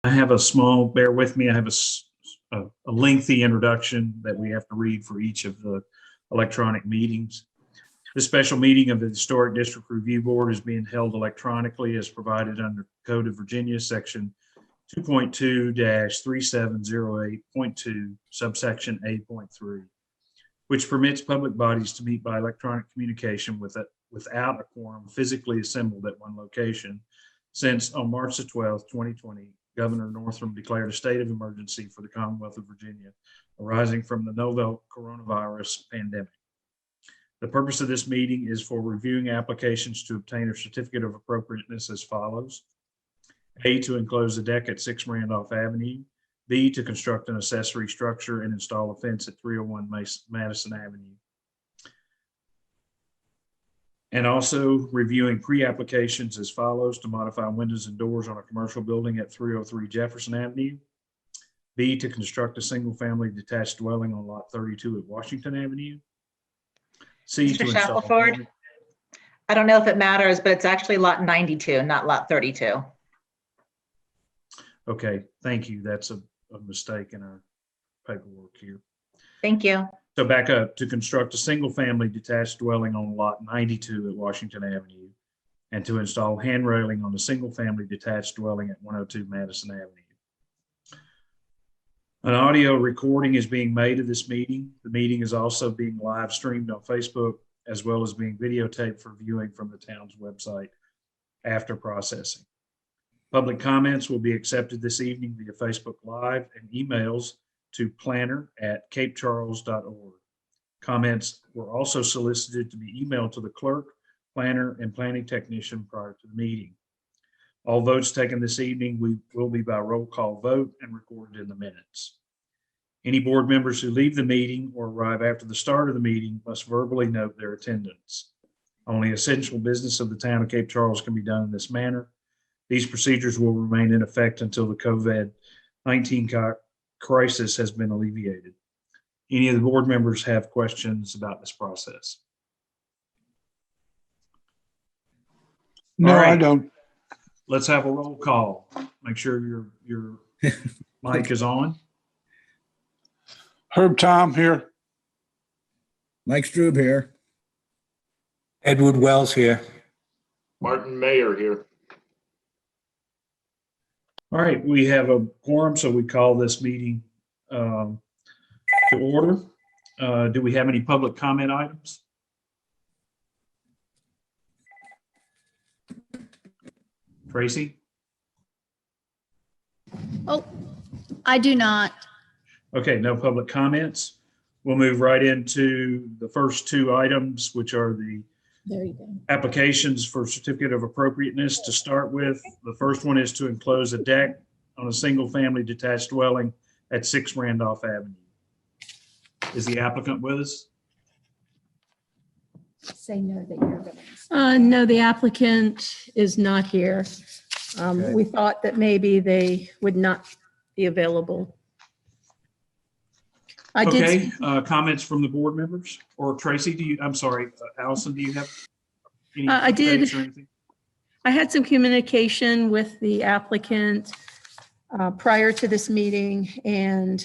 I have bear with me, I have a lengthy introduction that we have to read for each of the electronic meetings. This special meeting of the Historic District Review Board is being held electronically as provided under Code of Virginia, Section 2.2-3708.2, subsection A.3, which permits public bodies to meet by electronic communication without a quorum physically assembled at one location, since on March the 12th, 2020, Governor Northam declared a state of emergency for the Commonwealth of Virginia arising from the novel coronavirus pandemic. The purpose of this meeting is for reviewing applications to obtain a certificate of appropriateness as follows. A, to enclose a deck at 6 Randolph Avenue. B, to construct an accessory structure and install a fence at 301 Madison Avenue. And also reviewing pre-applications as follows: to modify windows and doors on a commercial building at 303 Jefferson Avenue. B, to construct a single-family detached dwelling on lot 32 at Washington Avenue. C, to Mr. install. Shackelford, I don't know if it matters, but it's actually lot 92, not lot 32. Okay, thank you. That's a mistake in our paperwork here. Thank you. So back up: to construct a single-family detached dwelling on lot 92 at Washington Avenue, and to install hand railing on a single-family detached dwelling at 102 Madison Avenue. An audio recording is being made of this meeting. The meeting is also being live streamed on Facebook, as well as being videotaped for viewing from the town's website after processing. Public comments will be accepted this evening via Facebook Live and emails to planner@capecharles.org. Comments were also solicited to be emailed to the clerk, planner, and planning technician prior to the meeting. All votes taken this evening will be by roll call vote and recorded in the minutes. Any board members who leave the meeting or arrive after the start of the meeting must verbally note their attendance. Only essential business of the town of Cape Charles can be done in this manner. These procedures will remain in effect until the COVID-19 crisis has been alleviated. Any of the board members have questions about this process? No, right. I don't. Let's have a roll call. Make sure your mic is on. Herb Tom here. Mike Strube here. Edward Wells here. Martin Mayer here. All right, we have a quorum, so we call this meeting to order. Do we have any public comment items? Tracy? Oh, I do not. Okay, no public comments. We'll move right into the first two items, which are the There you go. applications for certificate of appropriateness. To start with, the first one is to enclose a deck on a single-family detached dwelling at 6 Randolph Avenue. Is the applicant with us? Say no that you're going to. No, the applicant is not here. Okay. We thought that maybe they would not be available. I did. Okay, comments from the board members? Or Tracy, I'm sorry, Allison, do you have any I did. updates or anything? I had some communication with the applicant prior to this meeting, and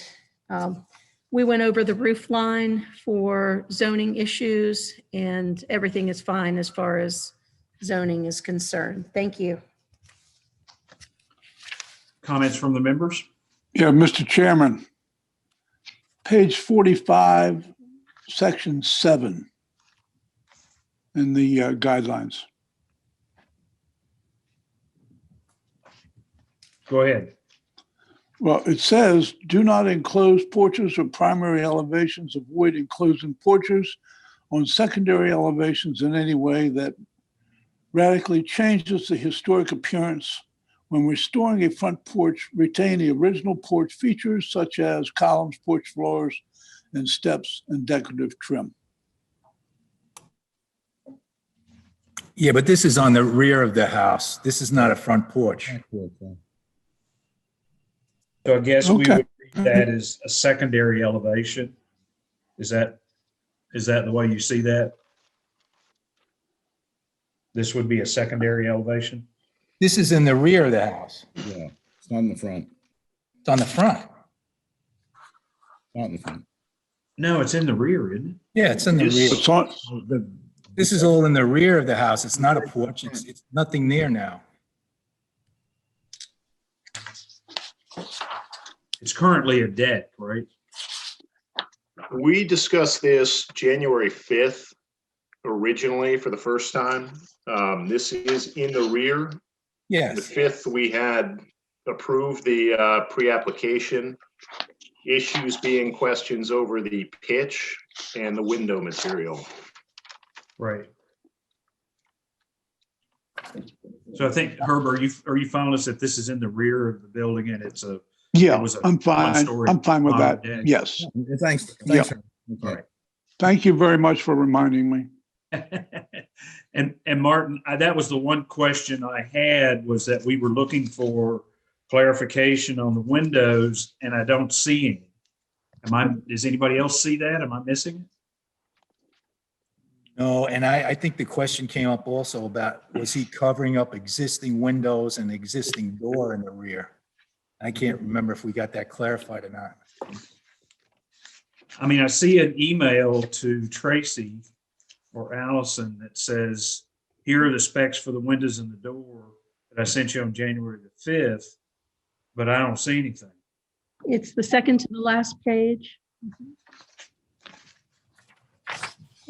we went over the roof line for zoning issues, and everything is fine as far as zoning is concerned. Thank you. Comments from the members? Yeah, Mr. Chairman. Page 45, section 7 in the guidelines. Go ahead. Well, it says, do not enclose porches or primary elevations. Avoid enclosing porches on secondary elevations in any way that radically changes the historic appearance. When restoring a front porch, retain the original porch features such as columns, porch floors, and steps and decorative trim. Yeah, but this is on the rear of the house. This is not a front porch. So I guess we Okay. would read that as a secondary elevation. Is that the way you see that? This would be a secondary elevation? This is in the rear of the house. Yeah. It's on the front, It's on the front. not in the front. No, it's in the rear, isn't it? Yeah, it's in the rear. It's on, The- This is all in the rear of the house. It's not a porch. It's nothing there now. It's currently a deck, right? We discussed this January 5th originally for the first time. This is in the rear. The Yes. 5th, we had approved the pre-application. Issues being questions over the pitch and the window material. Right. So I think, Herb, are you following us that this is in the rear of the building and it's a, yeah, It was a I'm fine. one-story I'm fine with that. deck. Yes. Thanks. Yeah. Thanks. all Okay. right. Thank you very much for reminding me. And Martin, that was the one question I had, was that we were looking for clarification on the windows and I don't see any. Does anybody else see that? Am I missing it? No, and I think the question came up also about, was he covering up existing windows and existing door in the rear? I can't remember if we got that clarified or not. I mean, I see an email to Tracy or Allison that says, here are the specs for the windows and the door that I sent you on January the 5th, but I don't see anything. It's the second to the last page.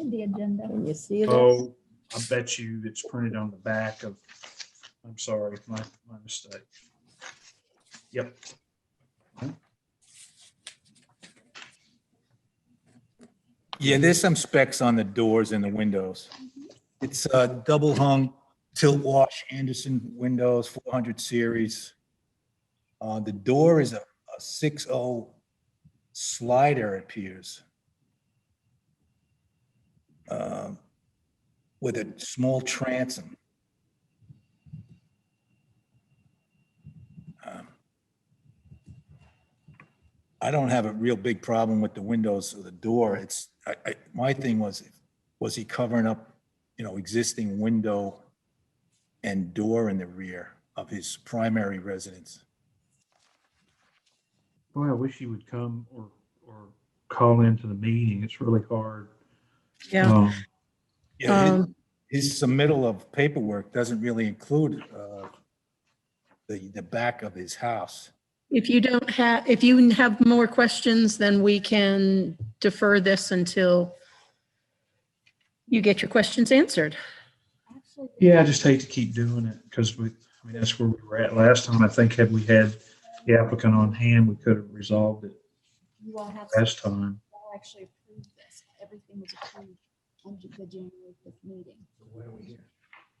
The agenda. Can you see this? Oh, I bet you it's printed on the back of, I'm sorry, my mistake. Yep. Yeah, there's some specs on the doors and the windows. It's a double hung tilt wash Anderson windows, 400 series. The door is a 6.0 slider, it appears. With a small transom. I don't have a real big problem with the windows or the door. My thing was he covering up, existing window and door in the rear of his primary residence? Boy, I wish you would come or call into the meeting. It's really hard. Yeah. Yeah, Um, his submittal of paperwork doesn't really include the back of his house. If you have more questions, then we can defer this until you get your questions answered. Yeah, I just hate to keep doing it because that's where we were at last time. I think had we had the applicant on hand, we could have resolved it You all have, last time. you all actually approved this. Everything was approved on the January 5th meeting.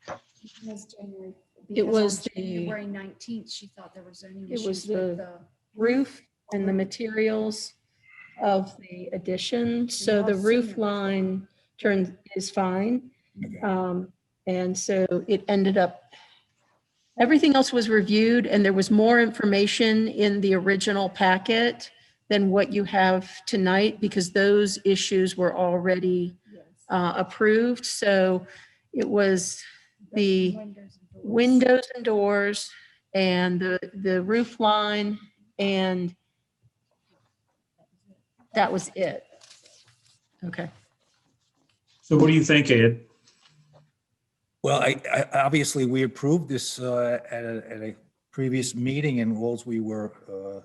It was January. It was because on the- January 19th, she thought there were zoning It was issues with the- the. Roof and the materials of the addition. So the roof line is fine. And so it ended up, everything else was reviewed and there was more information in the original packet than what you have tonight because those issues were already Yes. approved. So it was the windows and doors and the roof line, and that was it. Okay. So what do you think, Ed? Well, I obviously, we approved this at a previous meeting, and all we were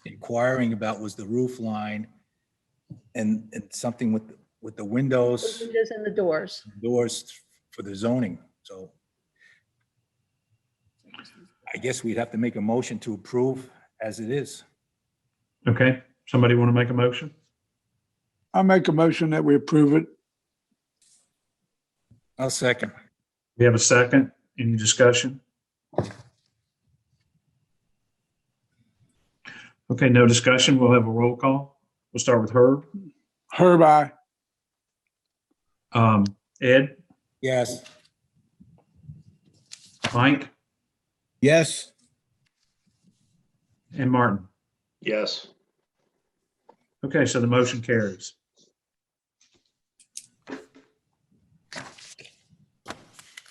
inquiring about was the roof line and something with the windows, Windows and the doors. doors for the zoning. So I guess we'd have to make a motion to approve as it is. Okay, somebody want to make a motion? I make a motion that we approve it. I'll second. We have a second. Any discussion? Okay, no discussion. We'll have a roll call. We'll start with Herb. Herb, aye. Ed, Yes. Mike, Yes. and Martin. Yes. Okay, so the motion carries.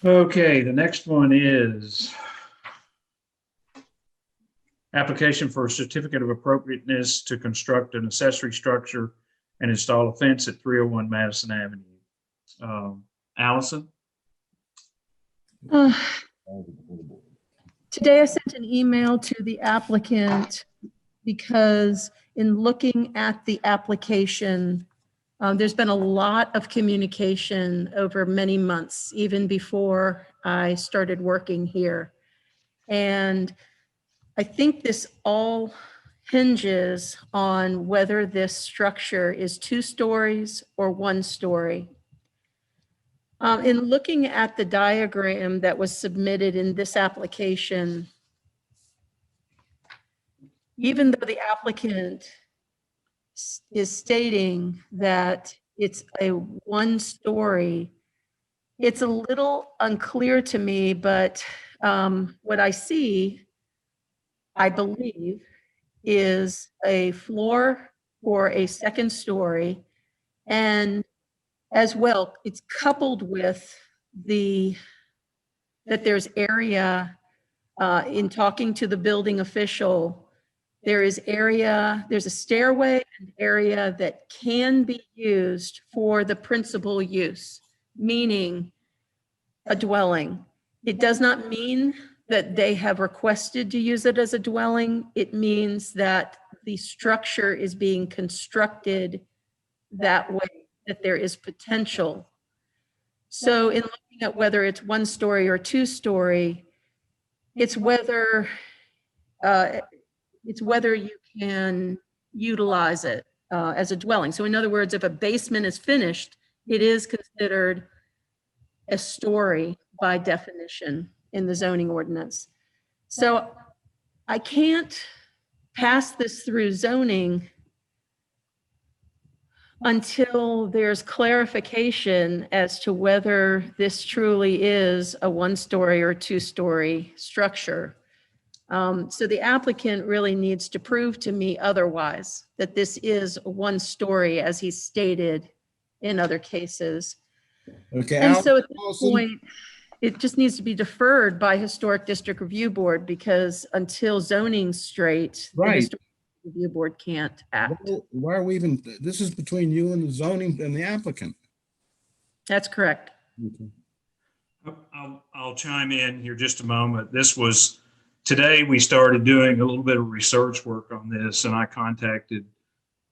Okay, the next one is Application for a certificate of appropriateness to construct an accessory structure and install a fence at 301 Madison Avenue. Allison? Uh, Today I sent an email to the applicant because in looking at the application, there's been a lot of communication over many months, even before I started working here. And I think this all hinges on whether this structure is 2 stories or 1 story. In looking at the diagram that was submitted in this application, even though the applicant is stating that it's a 1 story, it's a little unclear to me, but what I see, I believe, is a floor for a 2nd story. And as well, it's coupled with that there's area, in talking to the building official, there's a stairway and area that can be used for the principal use, meaning a dwelling. It does not mean that they have requested to use it as a dwelling. It means that the structure is being constructed that way, that there is potential. So in looking at whether it's 1 story or 2 story, it's whether you can utilize it as a dwelling. So in other words, if a basement is finished, it is considered a story by definition in the zoning ordinance. So I can't pass this through zoning until there's clarification as to whether this truly is a 1 story or 2 story structure. So the applicant really needs to prove to me otherwise, that this is 1 story as he's stated in other cases. Okay. And so at this Allison? point, it just needs to be deferred by Historic District Review Board, because until zoning's straight, the Right. Historic Review Board can't act. Well, why are we even, this is between you and the zoning and the applicant. That's correct. I'll chime in here just a moment. Today we started doing a little bit of research work on this, and I contacted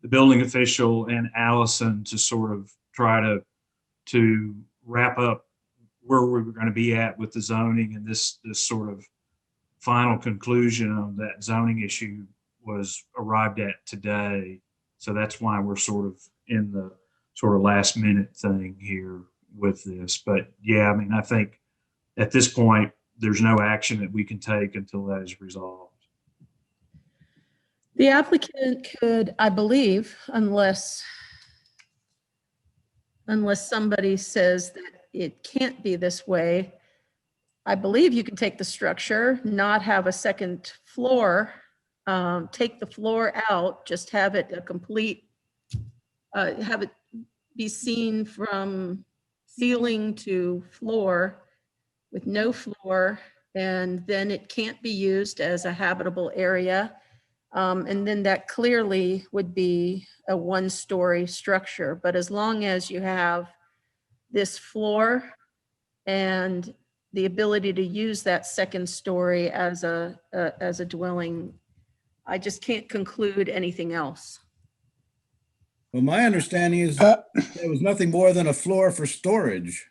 the building official and Allison to sort of try to wrap up where we were going to be at with the zoning, and this sort of final conclusion of that zoning issue was arrived at today. So that's why we're sort of in the sort of last minute thing here with this. But yeah, I mean, I think at this point, there's no action that we can take until that is resolved. The applicant could, I believe, unless somebody says that it can't be this way, I believe you can take the structure, not have a 2nd floor, take the floor out, just have it a complete, have it be seen from ceiling to floor with no floor, and then it can't be used as a habitable area. And then that clearly would be a 1 story structure. But as long as you have this floor and the ability to use that 2nd story as a dwelling, I just can't conclude anything else. Well, my understanding is there was nothing more than a floor for storage.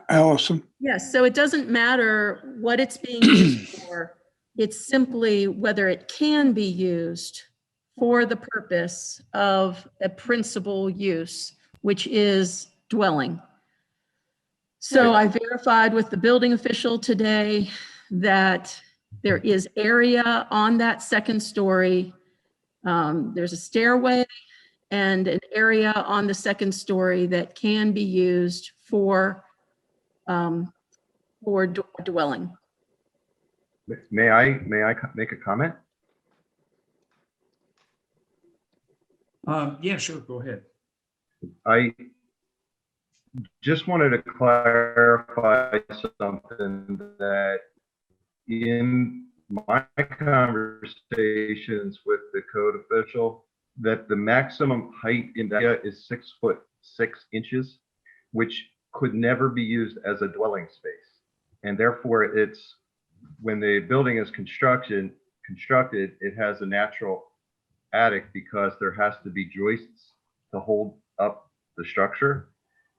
Allison, Yes, so it doesn't matter what it's being used for. It's simply whether it can be used for the purpose of a principal use, which is dwelling. So I verified with the building official today that there is area on that 2nd story. There's a stairway and an area on the 2nd story that can be used for dwelling. May I make a comment? Yeah, sure. Go ahead. I just wanted to clarify something, that in my conversations with the code official, that the maximum height in that area is 6'6", which could never be used as a dwelling space. And therefore it's, when the building is constructed, it has a natural attic because there has to be joists to hold up the structure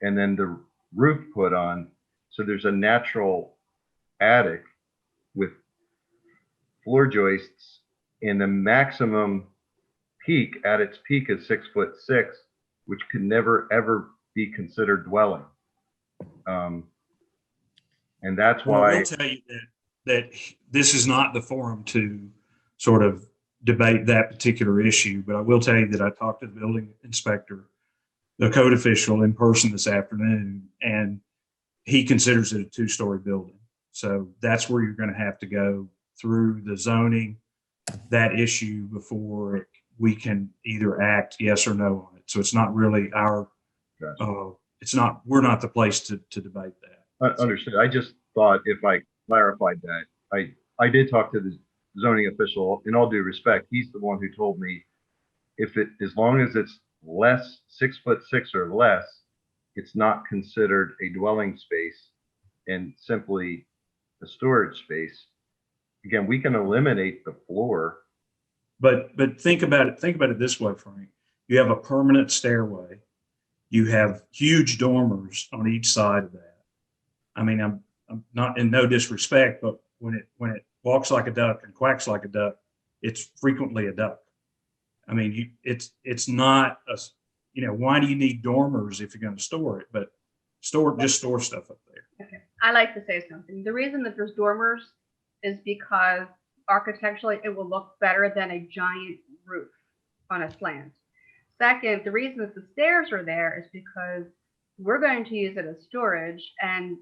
and then the roof put on. So there's a natural attic with floor joists, and the maximum peak at its peak is 6'6", which could never ever be considered dwelling. And that's Well, I why, will tell you that this is not the forum to sort of debate that particular issue, but I will tell you that I talked to the building inspector, the code official in person this afternoon, and he considers it a 2-story building. So that's where you're going to have to go through the zoning, that issue, before we can either act yes or no on it. So it's not really our, we're not the place to debate that. understood. I just thought if I clarified that, I did talk to the zoning official. In all due respect, he's the one who told me as long as it's less 6'6" or less, it's not considered a dwelling space and simply a storage space. Again, we can eliminate the floor. But think about it this way, Frank. You have a permanent stairway. You have huge dormers on each side of that. I mean, I'm not, in no disrespect, but when it walks like a duck and quacks like a duck, it's frequently a duck. I mean, it's not a, why do you need dormers if you're going to store it? But just store stuff up there. Okay. I like to say something. The reason that there's dormers is because architecturally it will look better than a giant roof on a slant. Second, the reason that the stairs are there is because we're going to use it as storage, and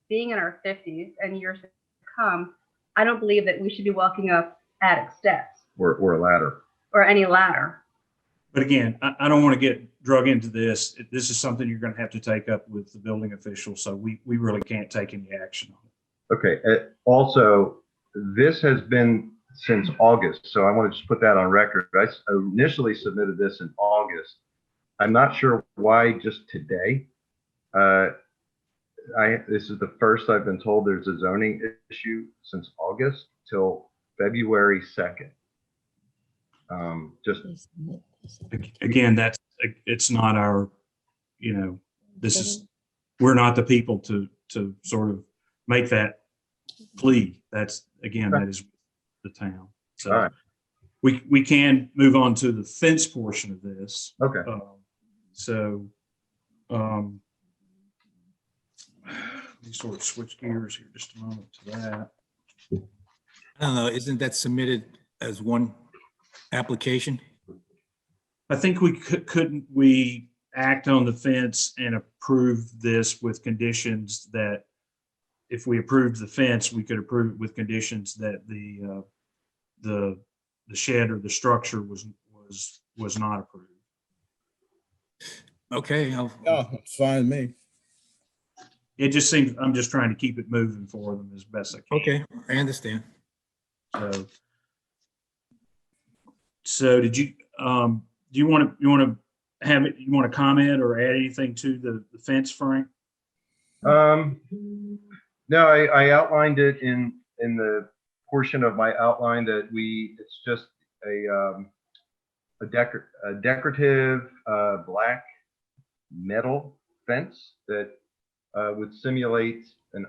being in our 50s and years to come, I don't believe that we should be walking up attic steps Or a ladder. or any ladder. But again, I don't want to get drug into this. This is something you're going to have to take up with the building official. So we really can't take any action on it. Okay. Also, this has been since August, so I want to just put that on record. I initially submitted this in August. I'm not sure why just today. This is the first I've been told there's a zoning issue since August till February 2nd. Again, it's not our, we're not the people to sort of make that plea. That is the town. So All right. we can move on to the fence portion of this. Okay. Let me sort of switch gears here just a moment to that. I don't know, isn't that submitted as one application? I think couldn't we act on the fence and approve this with conditions that if we approved the fence, we could approve it with conditions that the shed or the structure was not approved. Okay, Oh, it's fine with me. It just seems, I'm just trying to keep it moving for them as best I can. okay, I understand. So did you, do you want to comment or add anything to the fence, Frank? No, I outlined it in the portion of my outline that it's just a decorative black metal fence that would simulate an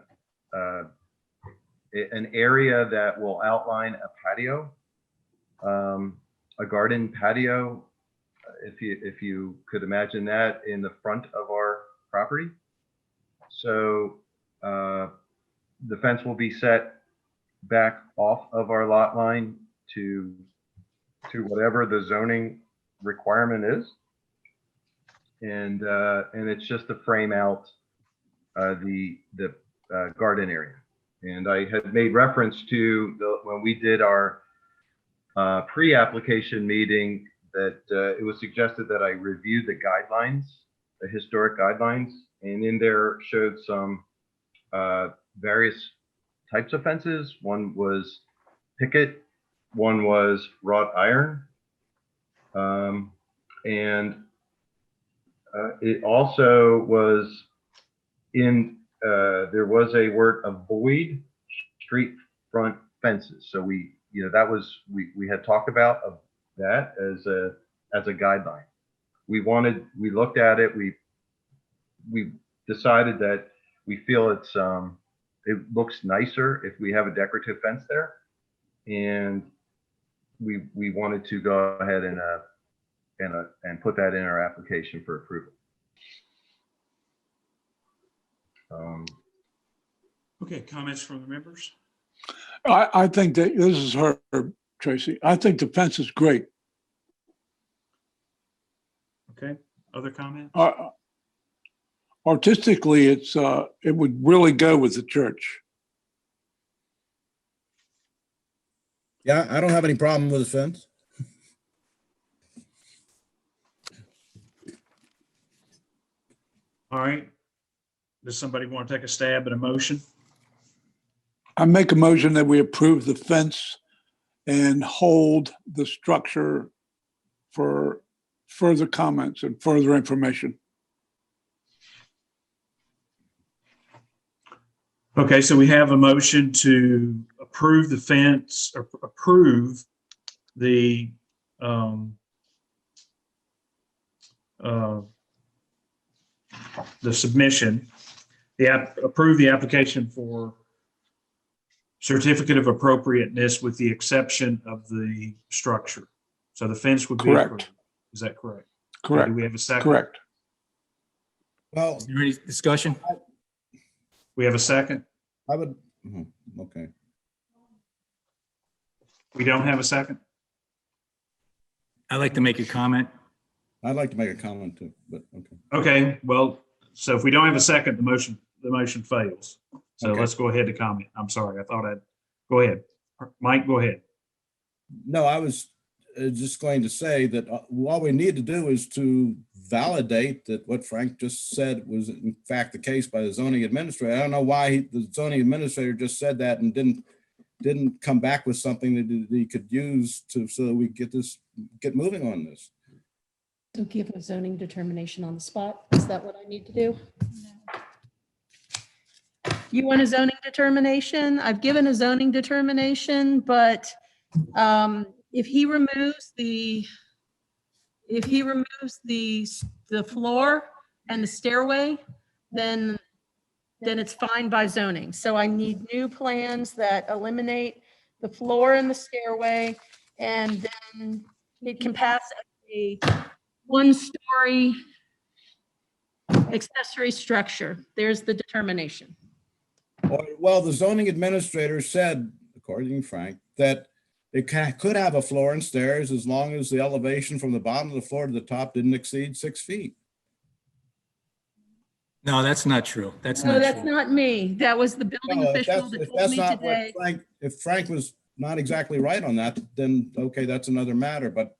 area that will outline a patio, a garden patio, if you could imagine that, in the front of our property. So the fence will be set back off of our lot line to whatever the zoning requirement is. And it's just to frame out the garden area. And I had made reference to when we did our pre-application meeting that it was suggested that I review the guidelines, the historic guidelines, and in there showed some various types of fences. One was picket, one was wrought iron. And it also was there was a word avoid street front fences. So we had talked about that as a guideline. We looked at it, we decided that we feel it looks nicer if we have a decorative fence there. And we wanted to go ahead and put that in our application for approval. Okay, comments from the members? I think that this is Herb, Tracy. I think the fence is great. Okay, other comments? Artistically, it would really go with the church. Yeah, I don't have any problem with the fence. All right. Does somebody want to take a stab at a motion? I make a motion that we approve the fence and hold the structure for further comments and further information. Okay, so we have a motion to approve the fence or approve the submission, approve the application for certificate of appropriateness with the exception of the structure. So the fence would be Correct. approved. Is that correct? Correct. Do we have a second? Correct. Well, Is there any discussion? We have a second? I would, okay. We don't have a second? I'd like to make a comment. I'd like to make a comment too, but okay. Okay, well, so if we don't have a second, the motion fails. So Okay. let's go ahead to comment. I'm sorry, go ahead. Mike, go ahead. No, I was just going to say that all we need to do is to validate that what Frank just said was in fact the case by the zoning administrator. I don't know why the zoning administrator just said that and didn't come back with something that he could use so that we get moving on this. So give a zoning determination on the spot. Is that what I need to do? You want a zoning determination? I've given a zoning determination, but if he removes the floor and the stairway, then it's fine by zoning. So I need new plans that eliminate the floor and the stairway, and then it can pass a one-story accessory structure. There's the determination. Well, the zoning administrator said, according to Frank, that it could have a floor and stairs as long as the elevation from the bottom of the floor to the top didn't exceed 6 feet. No, that's not true. That's No, not that's true. not me. That was the building Well, official that if told that's me not what today. if Frank was not exactly right on that, then okay, that's another matter. But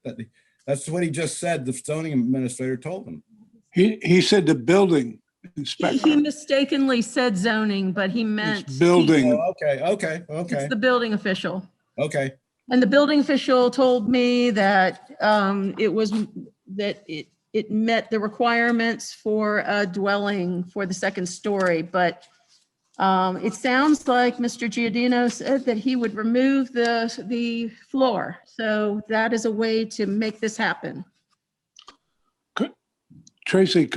that's what he just said. The zoning administrator told him. He said the building He inspector. mistakenly said zoning, but he meant. It's building. Oh, okay. It's the building official. Okay. And the building official told me that it met the requirements for a dwelling for the second story, but it sounds like Mr. Giardino said that he would remove the floor. So that is a way to make this happen. Tracy,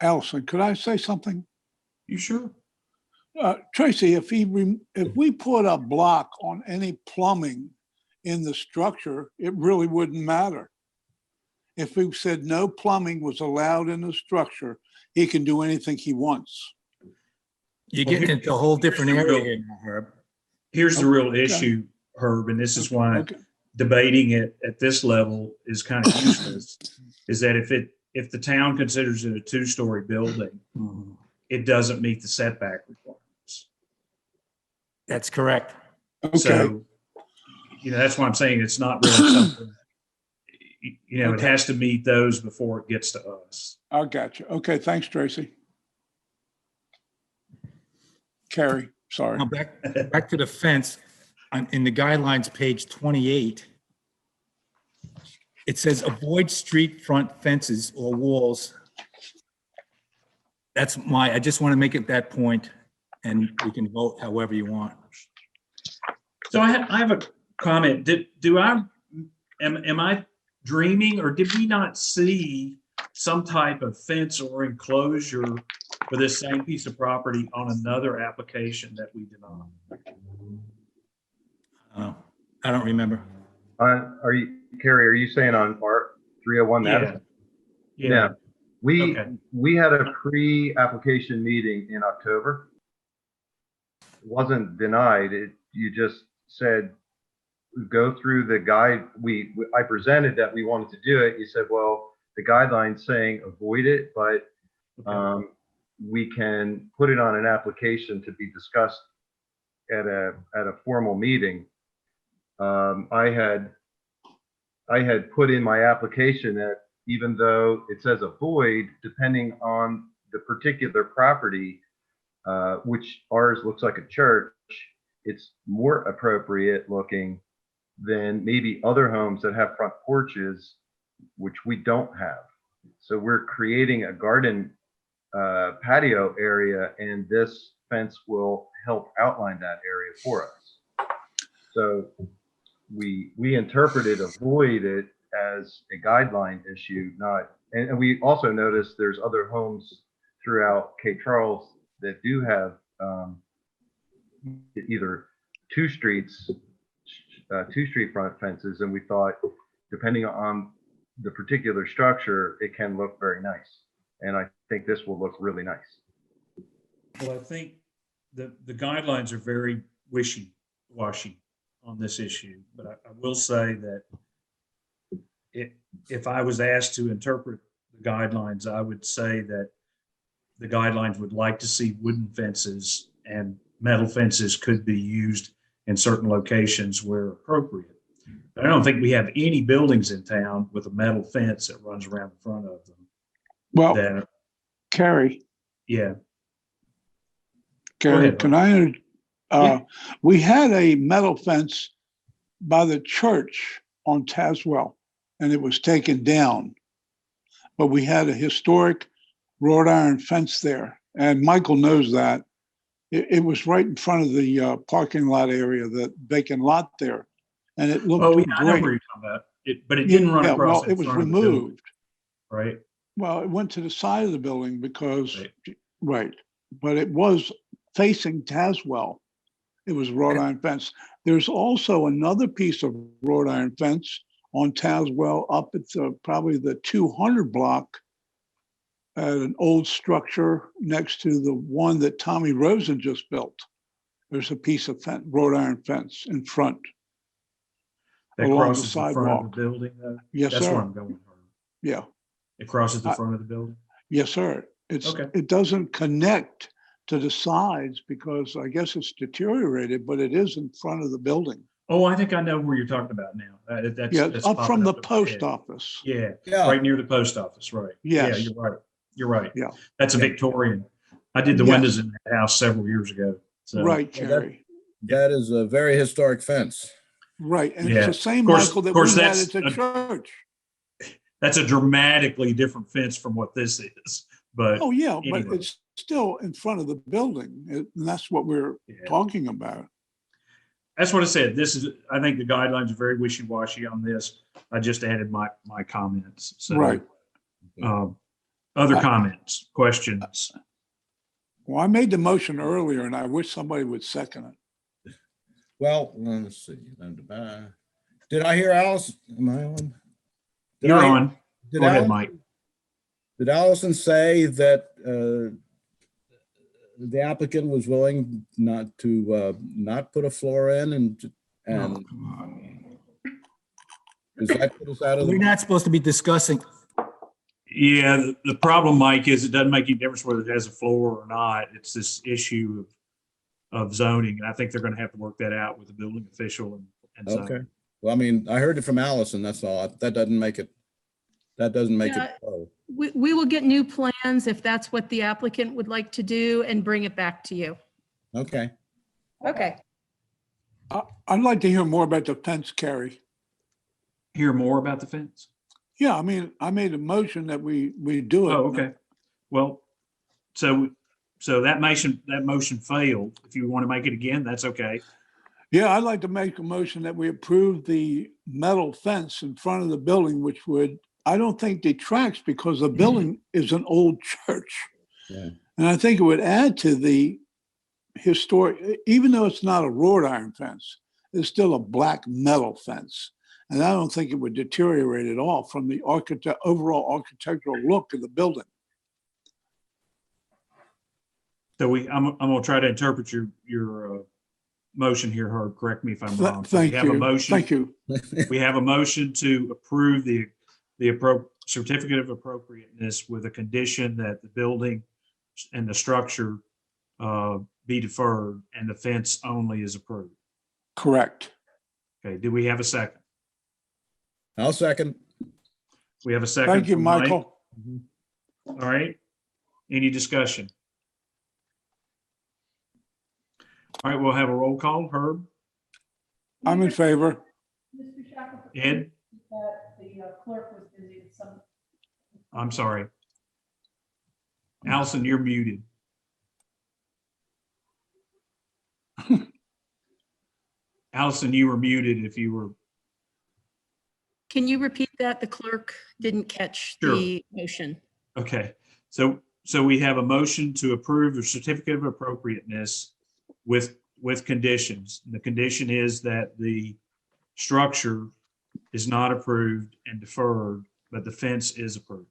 Allison, could I say something? You sure? Tracy, if we put a block on any plumbing in the structure, it really wouldn't matter. If we said no plumbing was allowed in the structure, he can do anything he wants. You're getting into a whole different area here now, Herb. Here's the real issue, Herb, and this is why Okay. debating it at this level is kind of useless, is that if the town considers it a two-story building, it doesn't meet the setback requirements. That's correct. Okay, So, that's why I'm saying it's not really something, it has to meet those before it gets to us. I got you. Okay, thanks, Tracy. Carrie, sorry. Now back to the fence. in the guidelines, page 28, it says avoid street front fences or walls. I just want to make it that point, and we can vote however you want. So I have a comment. Am I dreaming, or did we not see some type of fence or enclosure for this same piece of property on another application that we denied? I don't remember. Carrie, are you saying on Art 301 Madison? Yeah. Okay. We had a pre-application meeting in October. It wasn't denied. You just said, go through the guide. I presented that we wanted to do it. You said, well, the guidelines saying avoid it, but we can put it on an application to be discussed at a formal meeting. I had put in my application that even though it says avoid, depending on the particular property, which ours looks like a church, it's more appropriate looking than maybe other homes that have front porches, which we don't have. So we're creating a garden patio area, and this fence will help outline that area for us. So we interpreted avoid it as a guideline issue, not, and we also noticed there's other homes throughout Cape Charles that do have either two street front fences, and we thought, depending on the particular structure, it can look very nice. And I think this will look really nice. Well, I think the guidelines are very wishy-washy on this issue, but I will say that if I was asked to interpret the guidelines, I would say that the guidelines would like to see wooden fences, and metal fences could be used in certain locations where appropriate. But I don't think we have any buildings in town with a metal fence that runs around the front of them. Well, Carrie, Yeah. Carrie, ahead, can I, we had a metal fence by the church on Tazewell, and it was taken down. But we had a historic wrought iron fence there, and Michael knows that. It was right in front of the parking lot area, the vacant lot there, and it looked Oh, yeah, great. I know where you're talking about. But it didn't run across. Well, it was removed. Right. Well, it went to the side of the building because, right, but it was facing Tazewell. It was wrought iron fence. There's also another piece of wrought iron fence on Tazewell up at probably the 200 block at an old structure next to the one that Tommy Rosen just built. There's a piece of wrought iron fence in front. That along crosses the front of sidewalk. the building, though? Yes, That's sir. where I'm going. Yeah. It crosses the front of the building? Yes, sir. Okay. It doesn't connect to the sides because I guess it's deteriorated, but it is in front of the building. Oh, I think I know where you're talking about now. That's Yeah, that's up popping from the in my post head. office. Yeah, Yeah. right near the post office, right? Yes. Yeah, you're right. You're right. Yeah. That's a Victorian. I did the Yes. windows in that house several years ago. So. Right, Well, Jerry. That is a very historic fence. Right. And Yeah. it's the same, Of course- Michael, that of course, we had that's at the a- church. That's a dramatically different fence from what this is, but Oh, yeah, but anyway. it's still in front of the building. And that's what we're Yeah. talking about. That's what I said. I think the guidelines are very wishy-washy on this. I just added my comments. So, Right. Other comments, questions? Well, I made the motion earlier and I wish somebody would second it. Well, let's see. Did I hear Alice? Am I on? Did You're I- on. did Go ahead, Allison- Mike. Did Allison say that the applicant was willing not to not put a floor in and Oh, come on. does that put us out of We're the? not supposed to be discussing. Yeah, the problem, Mike, is it doesn't make any difference whether it has a floor or not. It's this issue of zoning. And I think they're going to have to work that out with the building official and zoning. Okay. Well, I mean, I heard it from Allison, that's all. That doesn't make it Yeah. so. We will get new plans if that's what the applicant would like to do and bring it back to you. Okay. Okay. I'd like to hear more about the fence, Carrie. Hear more about the fence? Yeah, I mean, I made a motion that we do it. Oh, okay. Well, so that motion failed. If you want to make it again, that's okay. Yeah, I'd like to make a motion that we approve the metal fence in front of the building, which would, I don't think detracts because the building is an old church. Yeah. And I think it would add to the historic, even though it's not a wrought iron fence, it's still a black metal fence. And I don't think it would deteriorate at all from the overall architectural look of the building. So I'm gonna try to interpret your motion here, Herb. Correct me if I'm wrong. So Thank we have a you. motion. Thank you. We have a motion to approve the certificate of appropriateness with a condition that the building and the structure be deferred and the fence only is approved. Correct. Okay, do we have a second? I'll second. We have a second. Thank you, from Mike. Michael. All right. Any discussion? All right, we'll have a roll call. Herb, I'm in favor. Ed, The clerk was busy with some. I'm sorry. Allison, you're muted. Allison, you were muted if you were. Can you repeat that? The clerk didn't catch the motion. Okay, so we have a motion to approve the certificate of appropriateness with conditions. The condition is that the structure is not approved and deferred, but the fence is approved.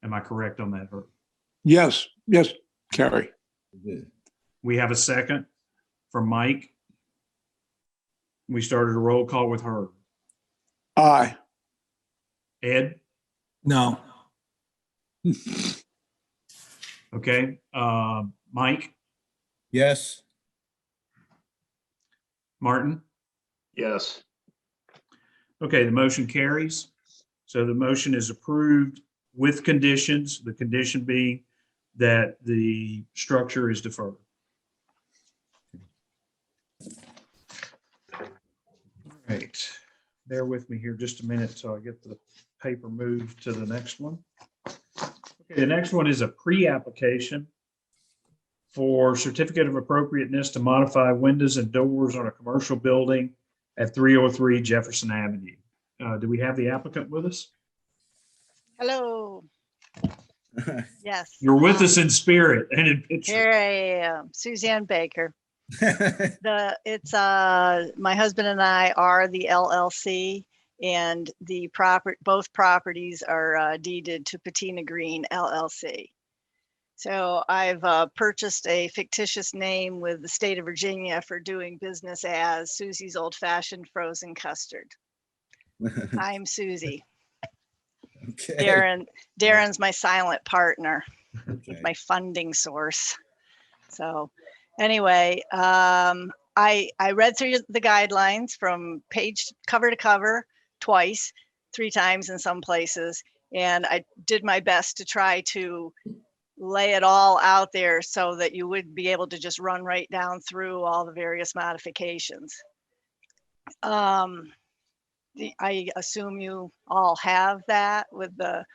Am I correct on that, Herb? Yes, yes, Carrie. We have a second from Mike. We started a roll call with Herb. Aye. Ed? No. Okay, Mike, Yes. Martin? Yes. Okay, the motion carries. So the motion is approved with conditions, the condition being that the structure is deferred. All right, bear with me here just a minute till I get the paper moved to the next one. Okay, the next one is a pre-application for certificate of appropriateness to modify windows and doors on a commercial building at 303 Jefferson Avenue. Do we have the applicant with us? Hello. Yes. You're with us in spirit and in picture. Here I am, Suzanne Baker. It's my husband and I are the LLC, and the both properties are deeded to Patina Green LLC. So I've purchased a fictitious name with the state of Virginia for doing business as Susie's Old Fashioned Frozen Custard. I'm Susie. Okay. Darren's my silent partner, Okay. my funding source. So anyway, I read through the guidelines from page cover to cover twice, 3 times in some places, and I did my best to try to lay it all out there so that you would be able to just run right down through all the various modifications. I assume you all have that with the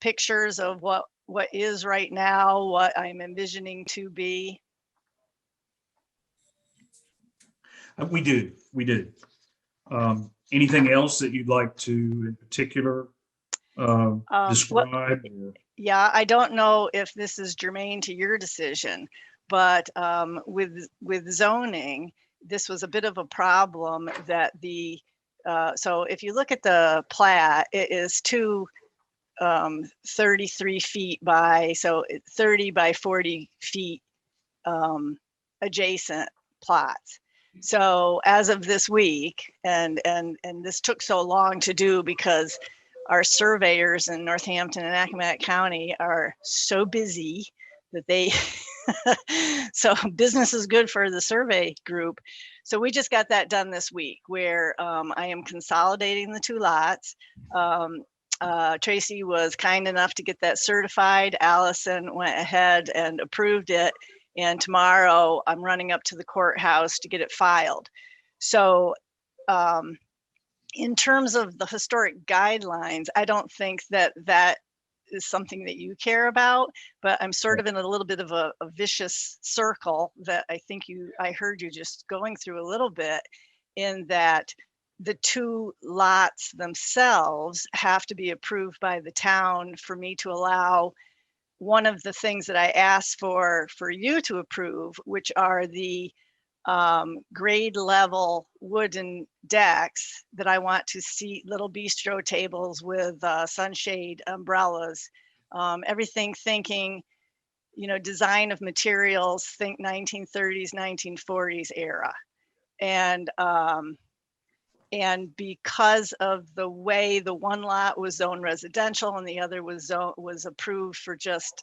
pictures of what is right now, what I'm envisioning to be. We do. Anything else that you'd like to in particular describe? Or- Yeah, I don't know if this is germane to your decision, but with zoning, this was a bit of a problem that so if you look at the plat, it is 33 feet by, so 30 by 40 feet adjacent plots. So as of this week, and this took so long to do because our surveyors in Northampton and Accomack County are so busy that they, so business is good for the survey group. So we just got that done this week where I am consolidating the 2 lots. Tracy was kind enough to get that certified. Allison went ahead and approved it. And tomorrow I'm running up to the courthouse to get it filed. So in terms of the historic guidelines, I don't think that that is something that you care about, but I'm sort of in a little bit of a vicious circle that I think I heard you just going through a little bit, in that the two lots themselves have to be approved by the town for me to allow one of the things that I asked for you to approve, which are the grade level wooden decks that I want to see, little bistro tables with sunshade umbrellas, everything thinking, design of materials, think 1930s, 1940s era. And because of the way the one lot was zoned residential and the other was approved for just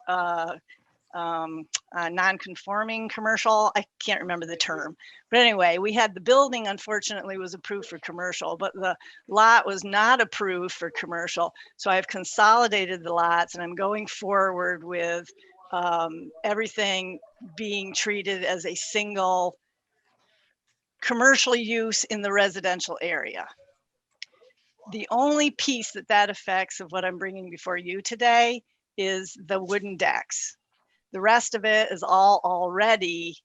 non-conforming commercial. I can't remember the term, but anyway, we had the building, unfortunately, was approved for commercial, but the lot was not approved for commercial. So I've consolidated the lots and I'm going forward with everything being treated as a single commercial use in the residential area. The only piece that affects of what I'm bringing before you today is the wooden decks. The rest of it is all already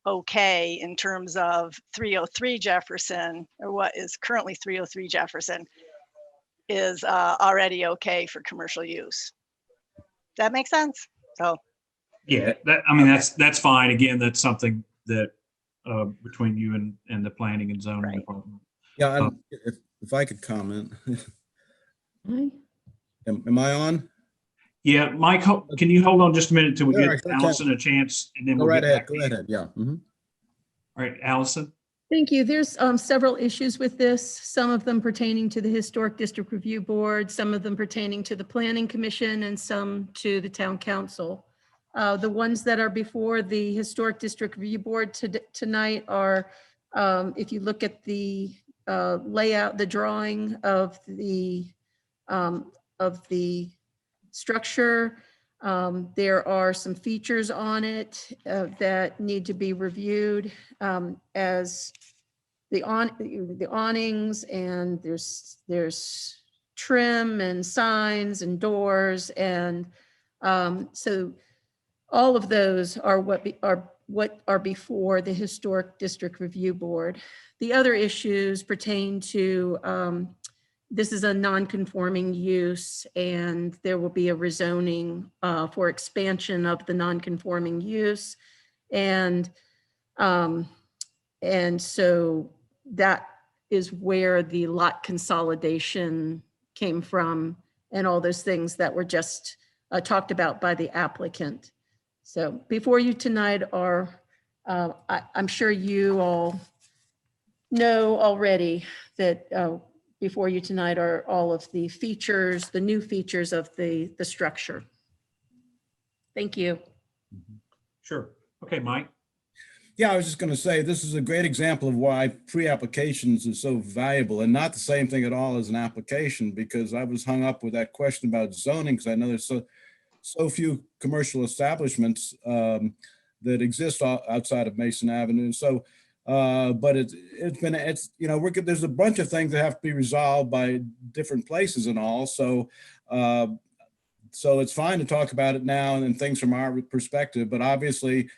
okay in terms of 303 Jefferson, or what is currently 303 Jefferson, is already okay for commercial use. That makes sense? So. Yeah, that's fine. Again, that's something that between you and the planning and zoning department. Yeah, and if I could comment. Am I on? Yeah, Mike, can you hold on just a minute till we Sure, get Allison a chance, and then Go we'll right get ahead. back Go to you. ahead. Yeah. Mhm. All right, Allison. Thank you. There's several issues with this, some of them pertaining to the Historic District Review Board, some of them pertaining to the Planning Commission, and some to the Town Council. The ones that are before the Historic District Review Board tonight are, if you look at the layout, the drawing of the structure, there are some features on it that need to be reviewed, as the awnings, and there's trim and signs and doors, and so all of those are what are before the Historic District Review Board. The other issues pertain to this is a non-conforming use, and there will be a rezoning for expansion of the non-conforming use. And so that is where the lot consolidation came from, and all those things that were just talked about by the applicant. So before you tonight are, I'm sure you all know already that before you tonight are all of the features, the new features of the structure. Thank you. Sure. Okay, Mike. Yeah, I was just going to say, this is a great example of why pre-applications is so valuable, and not the same thing at all as an application, because I was hung up with that question about zoning, because I know there's so few commercial establishments that exist outside of Mason Avenue. So, but there's a bunch of things that have to be resolved by different places and all. So, so it's fine to talk about it now and things from our perspective, but obviously,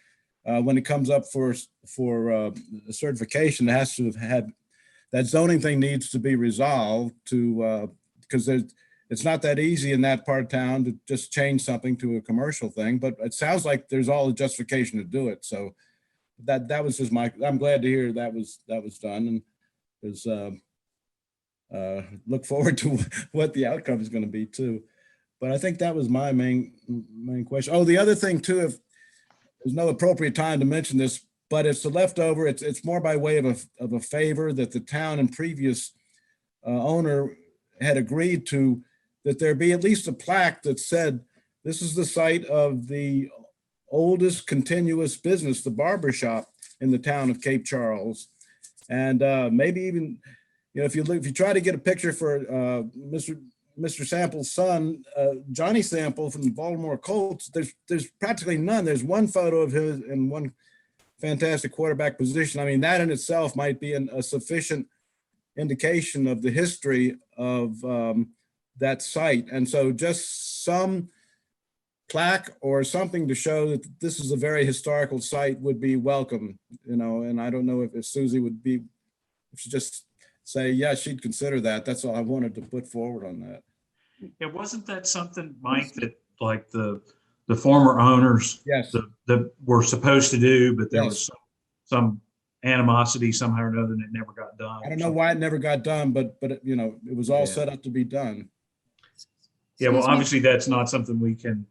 when it comes up for certification, it has to have had, that zoning thing needs to be resolved to, because it's not that easy in that part of town to just change something to a commercial thing, but it sounds like there's all the justification to do it. So that was just I'm glad to hear that was done, and is look forward to what the outcome is going to be too. But I think that was my main question. Oh, the other thing too, if there's no appropriate time to mention this, but it's the leftover. It's more by way of a favor that the town and previous owner had agreed to, that there be at least a plaque that said, this is the site of the oldest continuous business, the barber shop in the town of Cape Charles. And maybe even, if you try to get a picture for Mr. Mr. Sample's son, Johnny Sample from the Baltimore Colts, there's practically none. There's one photo of his in one fantastic quarterback position. I mean, that in itself might be a sufficient indication of the history of that site. And so just some plaque or something to show that this is a very historical site would be welcome, you know, and I don't know if Susie would be, if she just say, yeah, she'd consider that. That's all I wanted to put forward on that. Yeah, wasn't that something, Mike, that like the former owners Yes. that were supposed to do, but there Yes. was some animosity somehow or another and it never got done. I don't know why it never got done, but you know, it was all Yeah. set up to be done. Yeah, well, Excuse me. obviously that's not something we can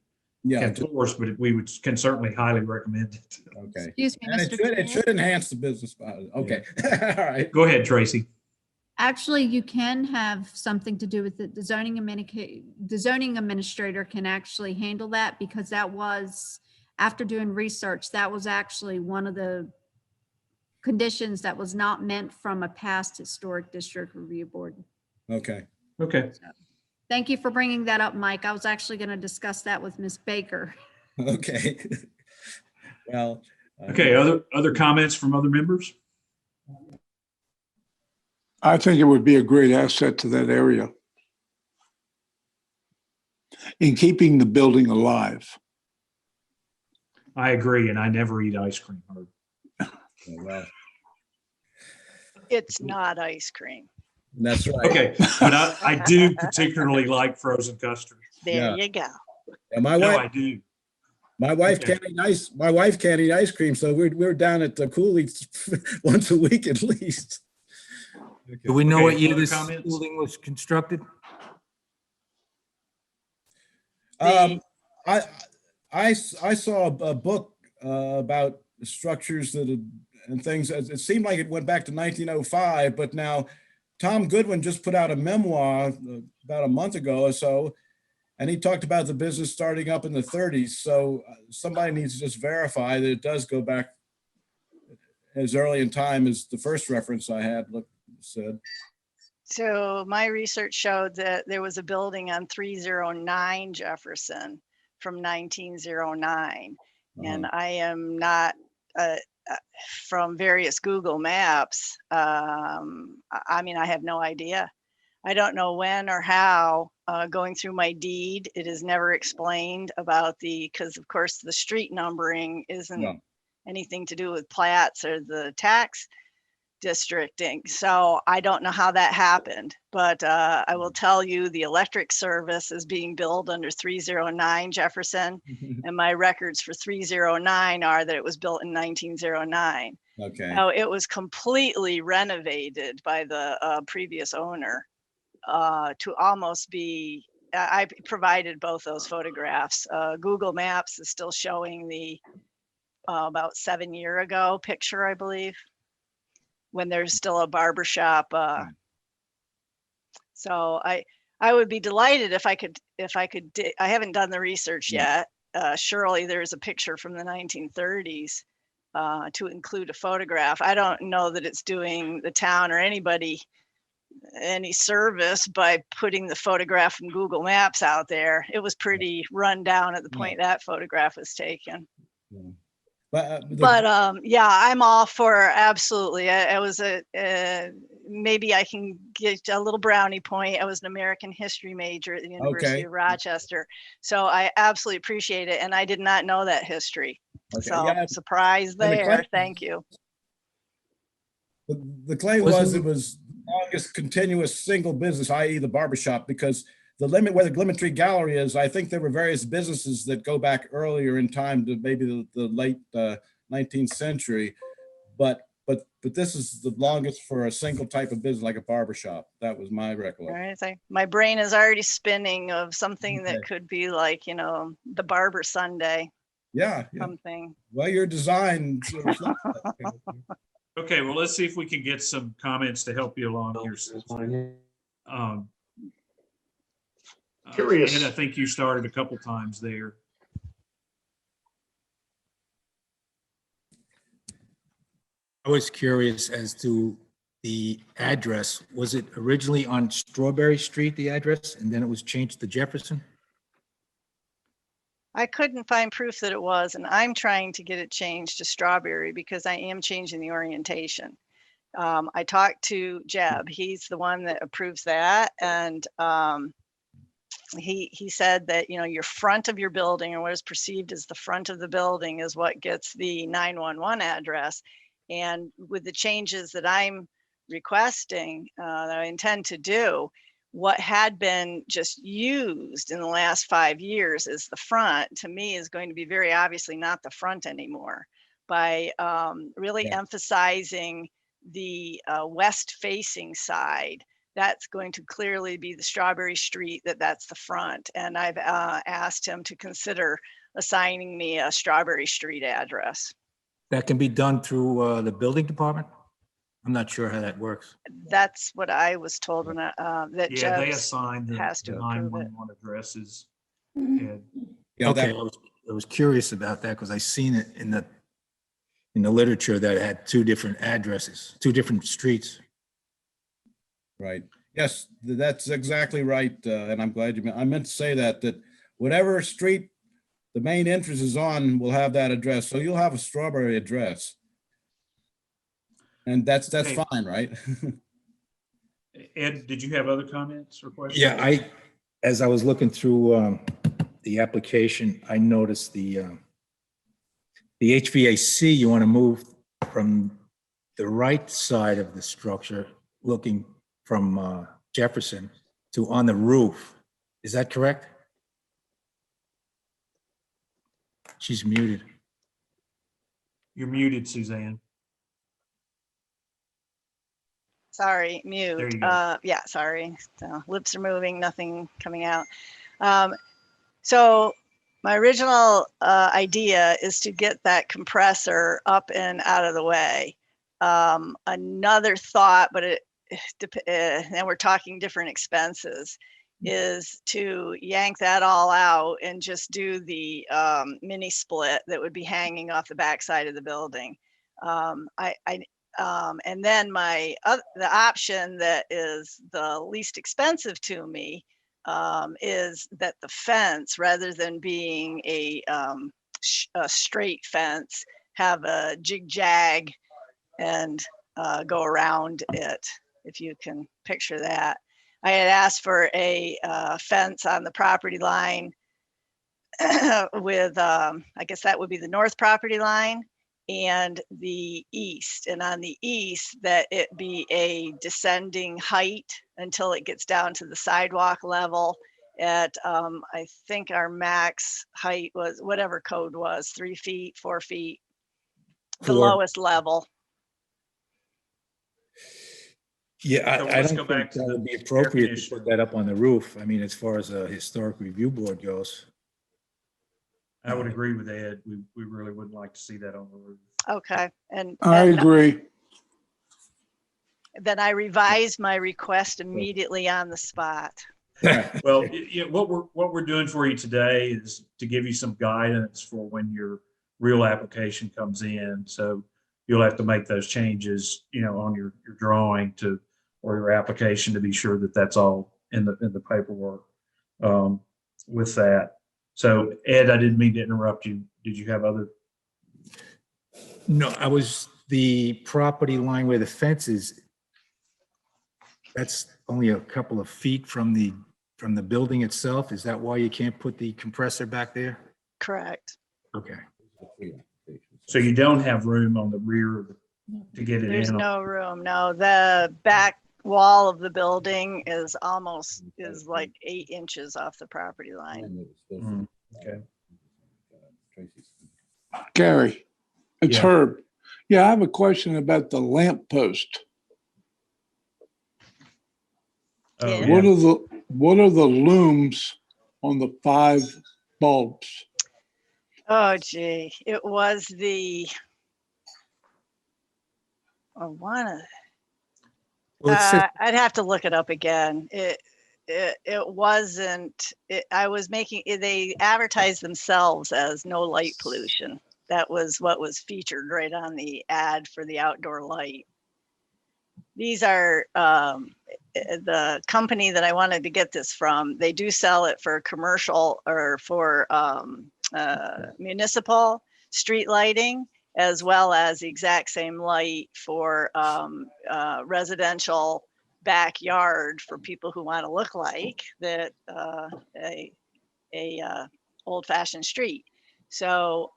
Yeah, force, but can certainly highly recommend it. okay. Excuse me, And Mr. it should enhance the business. Okay, all right. Go ahead, Tracy. Actually, you can have something to do with it. The zoning administrator can actually handle that because that was, after doing research, that was actually one of the conditions that was not meant from a past historic district review board. Okay. Okay. Thank you for bringing that up, Mike. I was actually going to discuss that with Ms. Baker. Okay. Well. Okay, other comments from other members? I think it would be a great asset to that area in keeping the building alive. I agree, and I never eat ice cream. Well, It's not ice cream. that's right. Okay, but I do particularly like frozen custard. There Yeah. you go. And my No, wife, I do. my wife Okay. can't eat ice. My wife can't eat ice cream, so we're down at the Cooley's once a week at least. Do we know Okay, what year other this comments? building was constructed? I saw a book about structures that had, and things. It seemed like it went back to 1905, but now Tom Goodwin just put out a memoir about a month ago or so, and he talked about the business starting up in the 30s. So somebody needs to just verify that it does go back as early in time as the first reference I had said. So my research showed that there was a building on 309 Jefferson from 1909. And I am not, from various Google Maps, I mean, I have no idea. I don't know when or how, going through my deed, it is never explained about because of course the street numbering isn't No. anything to do with plats or the tax districting. So I don't know how that happened, but I will tell you the electric service is being billed under 309 Jefferson, and my records for 309 are that it was built in 1909. Okay. Now, it was completely renovated by the previous owner to almost be, I provided both those photographs. Google Maps is still showing the about 7 year ago picture, I believe, when there's still a barber shop. So I would be delighted if I could, I haven't done the research yet. Surely there's a picture from the 1930s to include a photograph. I don't know that it's doing the town or anybody any service by putting the photograph from Google Maps out there. It was pretty run down at the point that photograph was taken. But Yeah, I'm all for absolutely. I was maybe I can get a little brownie point. I was an American history major at the University of Rochester, so I absolutely appreciate it. And I did not know that history, so surprise there. Thank you. The claim was it was the longest continuous single business, i.e. the barbershop, because the limit where the Lemon Tree Gallery is, I think there were various businesses that go back earlier in time to maybe the late 19th century, but this is the longest for a single type of business like a barbershop. That was my recollection. All right, my brain is already spinning of something that could be like, the Barber Sunday. Yeah. Something. Well, your design. Okay, well, let's see if we can get some comments to help you along here. Curious. And I think you started a couple times there. I was curious as to the address, was it originally on Strawberry Street, the address, and then it was changed to Jefferson? I couldn't find proof that it was, and I'm trying to get it changed to Strawberry because I am changing the orientation. I talked to Jeb. He's the one that approves that. And he said that, you know, your front of your building, or what is perceived as the front of the building, is what gets the 911 address. And with the changes that I'm requesting, that I intend to do, what had been just used in the last 5 years as the front, to me, is going to be very obviously not the front anymore. By really emphasizing the west facing side, that's going to clearly be the Strawberry Street, that's the front. And I've asked him to consider assigning me a Strawberry Street address. That can be done through the building department? I'm not sure how that works. That's what I was told when that Yeah, they Jeb assign the has to the approve it. 911 addresses. And Yeah, Okay, that, I was curious about that because I seen it in the literature that it had two different addresses, two different streets. right. Yes, that's exactly right. And I'm glad I meant to say that whatever street the main entrance is on will have that address. So you'll have a Strawberry address. And that's Okay. fine, right? Ed, did you have other comments or questions? Yeah, as I was looking through the application, I noticed the HVAC, you want to move from the right side of the structure, looking from Jefferson, to on the roof. Is that correct? She's muted. You're muted, Suzanne. Sorry, mute. There you go. Yeah, sorry. So lips are moving, nothing coming out. So my original idea is to get that compressor up and out of the way. Another thought, but and we're talking different expenses, is to yank that all out and just do the mini split that would be hanging off the backside of the building. And then the option that is the least expensive to me is that the fence, rather than being a straight fence, have a jig jag and go around it, if you can picture that. I had asked for a fence on the property line with, I guess that would be the north property line and the east. And on the east, that it be a descending height until it gets down to the sidewalk level at, I think our max height was whatever code was, 3 feet, 4 feet, the 4. lowest level. Yeah, So I let's don't go think back to that the would be air appropriate to conditioner. put that up on the roof. I mean, as far as a historic review board goes. I would agree with Ed. We really wouldn't like to see that on the roof. Okay, and I agree. then I revised my request immediately on the spot. Well, what we're doing for you today is to give you some guidance for when your real application comes in. So you'll have to make those changes, on your drawing or your application to be sure that that's all in the paperwork with that. So Ed, I didn't mean to interrupt you. Did you have other? No, the property line where the fence is, that's only a couple of feet from the building itself. Is that why you can't put the compressor back there? Correct. Okay. So you don't have room on the rear to get it There's in? no room. No, the back wall of the building is like 8 inches off the property line. Okay. Gary, it's Yeah. Herb. Yeah, I have a question about the lamp post. Oh, Yeah. yeah. What are the looms on the 5 bulbs? Oh, gee, it was I wanna, Well, it says, I'd have to look it up again. It wasn't, I was they advertised themselves as no light pollution. That was what was featured right on the ad for the outdoor light. these are, the company that I wanted to get this from, they do sell it for commercial or for municipal street lighting, as well as the exact same light for residential backyard for people who want to look like that a old-fashioned street. So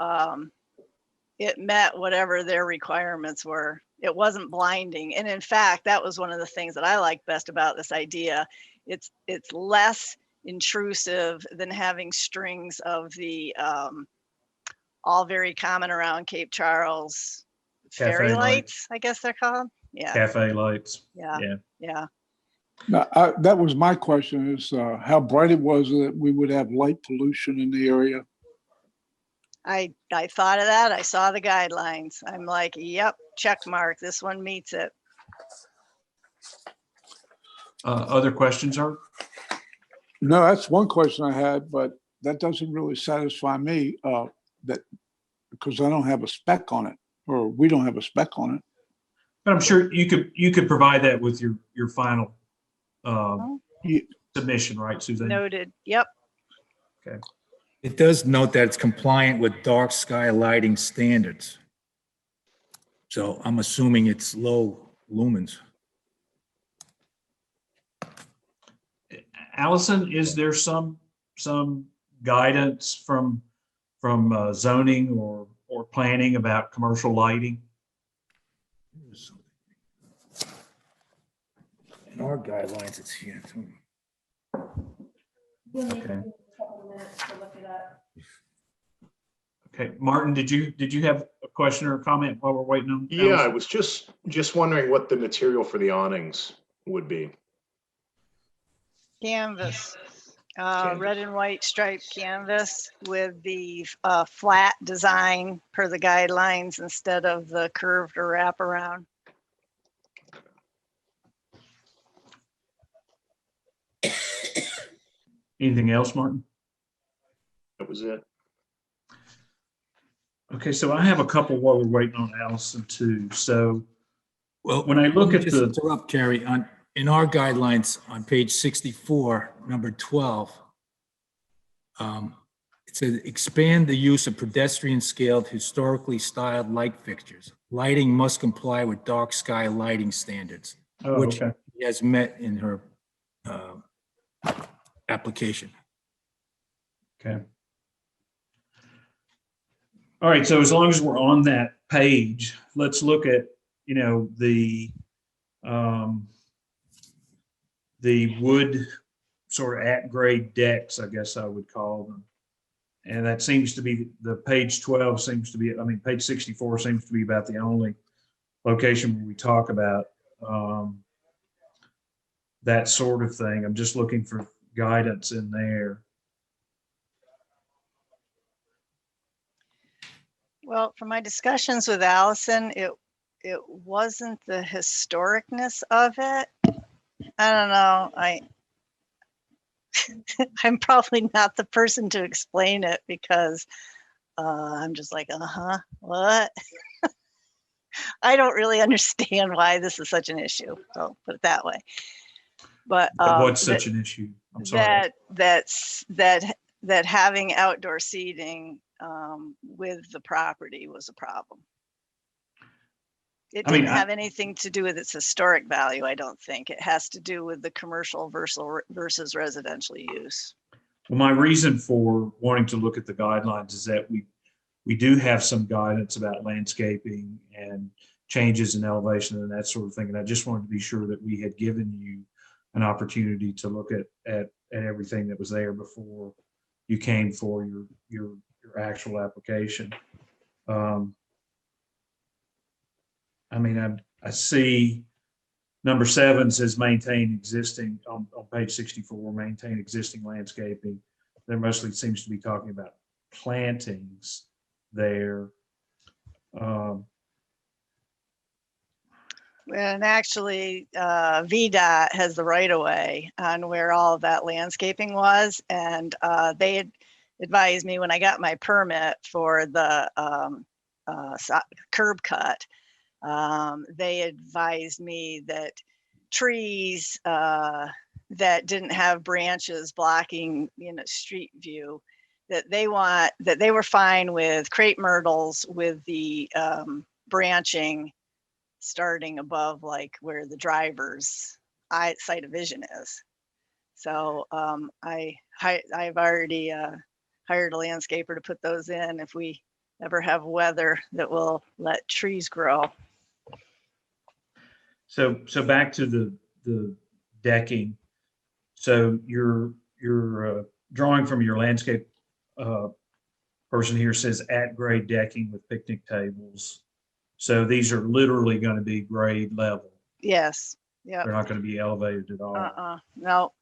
it met whatever their requirements were. It wasn't blinding. And in fact, that was one of the things that I like best about this idea. It's less intrusive than having strings of the all very common around Cape Charles fairy Cafe lights, I guess they're called. Yeah. Cafe lights. Yeah. Yeah. Yeah. Now, that was my question, is how bright it was that we would have light pollution in the area. I thought of that. I saw the guidelines. I'm like, yep, check mark. This one meets it. Other questions, Art? No, that's one question I had, but that doesn't really satisfy me, that because I don't have a spec on it, or we don't have a spec on it. But I'm sure you could provide that with your final submission, right, Suzanne? Noted. Yep. Okay. It does note that it's compliant with dark sky lighting standards. So I'm assuming it's low lumens. Allison, is there some guidance from zoning or planning about commercial lighting? In our guidelines, it's here too. Okay. Okay, Martin, did you have a question or a comment while we're waiting on? Yeah, I Allison? was just wondering what the material for the awnings would be. Canvas, Canvas. red and white striped canvas with the flat design per the guidelines instead of the curved or wraparound. Anything else, Martin? That was it. Okay, so I have a couple while we're waiting on Allison too. So Well, when I look let me at just the, interrupt, Terry, in our guidelines on page 64, number 12, it says expand the use of pedestrian scaled historically styled light fixtures. Lighting must comply with dark sky lighting standards, oh, which okay. she has met in her application. Okay. All right, so as long as we're on that page, let's look at, the wood sort of at-grade decks, I guess I would call them. And that seems to be, the page 12 seems to be, page 64 seems to be about the only location where we talk about that sort of thing. I'm just looking for guidance in there. Well, from my discussions with Allison, it wasn't the historicness of it. I don't know. I'm probably not the person to explain it because I'm just like, what? I don't really understand why this is such an issue. So put it that way. But What's such an issue? I'm sorry. That having outdoor seating with the property was a problem. It didn't have anything to do with its historic value, I don't think. It has to do with the commercial versus residential use. Well, my reason for wanting to look at the guidelines is that we do have some guidance about landscaping and changes in elevation and that sort of thing. And I just wanted to be sure that we had given you an opportunity to look at everything that was there before you came for your actual application. I see number 7 says maintain existing on page 64, maintain existing landscaping. There mostly seems to be talking about plantings there. And actually, VDOT has the right of way on where all of that landscaping was. And they had advised me when I got my permit for the curb cut They advised me that trees that didn't have branches blocking, street view, that they were fine with crepe myrtles with the branching starting above like where the driver's sight of vision is. So I've already hired a landscaper to put those in if we ever have weather that will let trees grow. So back to the decking. So you're drawing from your landscape person here says at grade decking with picnic tables. So these are literally going to be grade level. Yes. Yeah. They're not going to be elevated at all. No.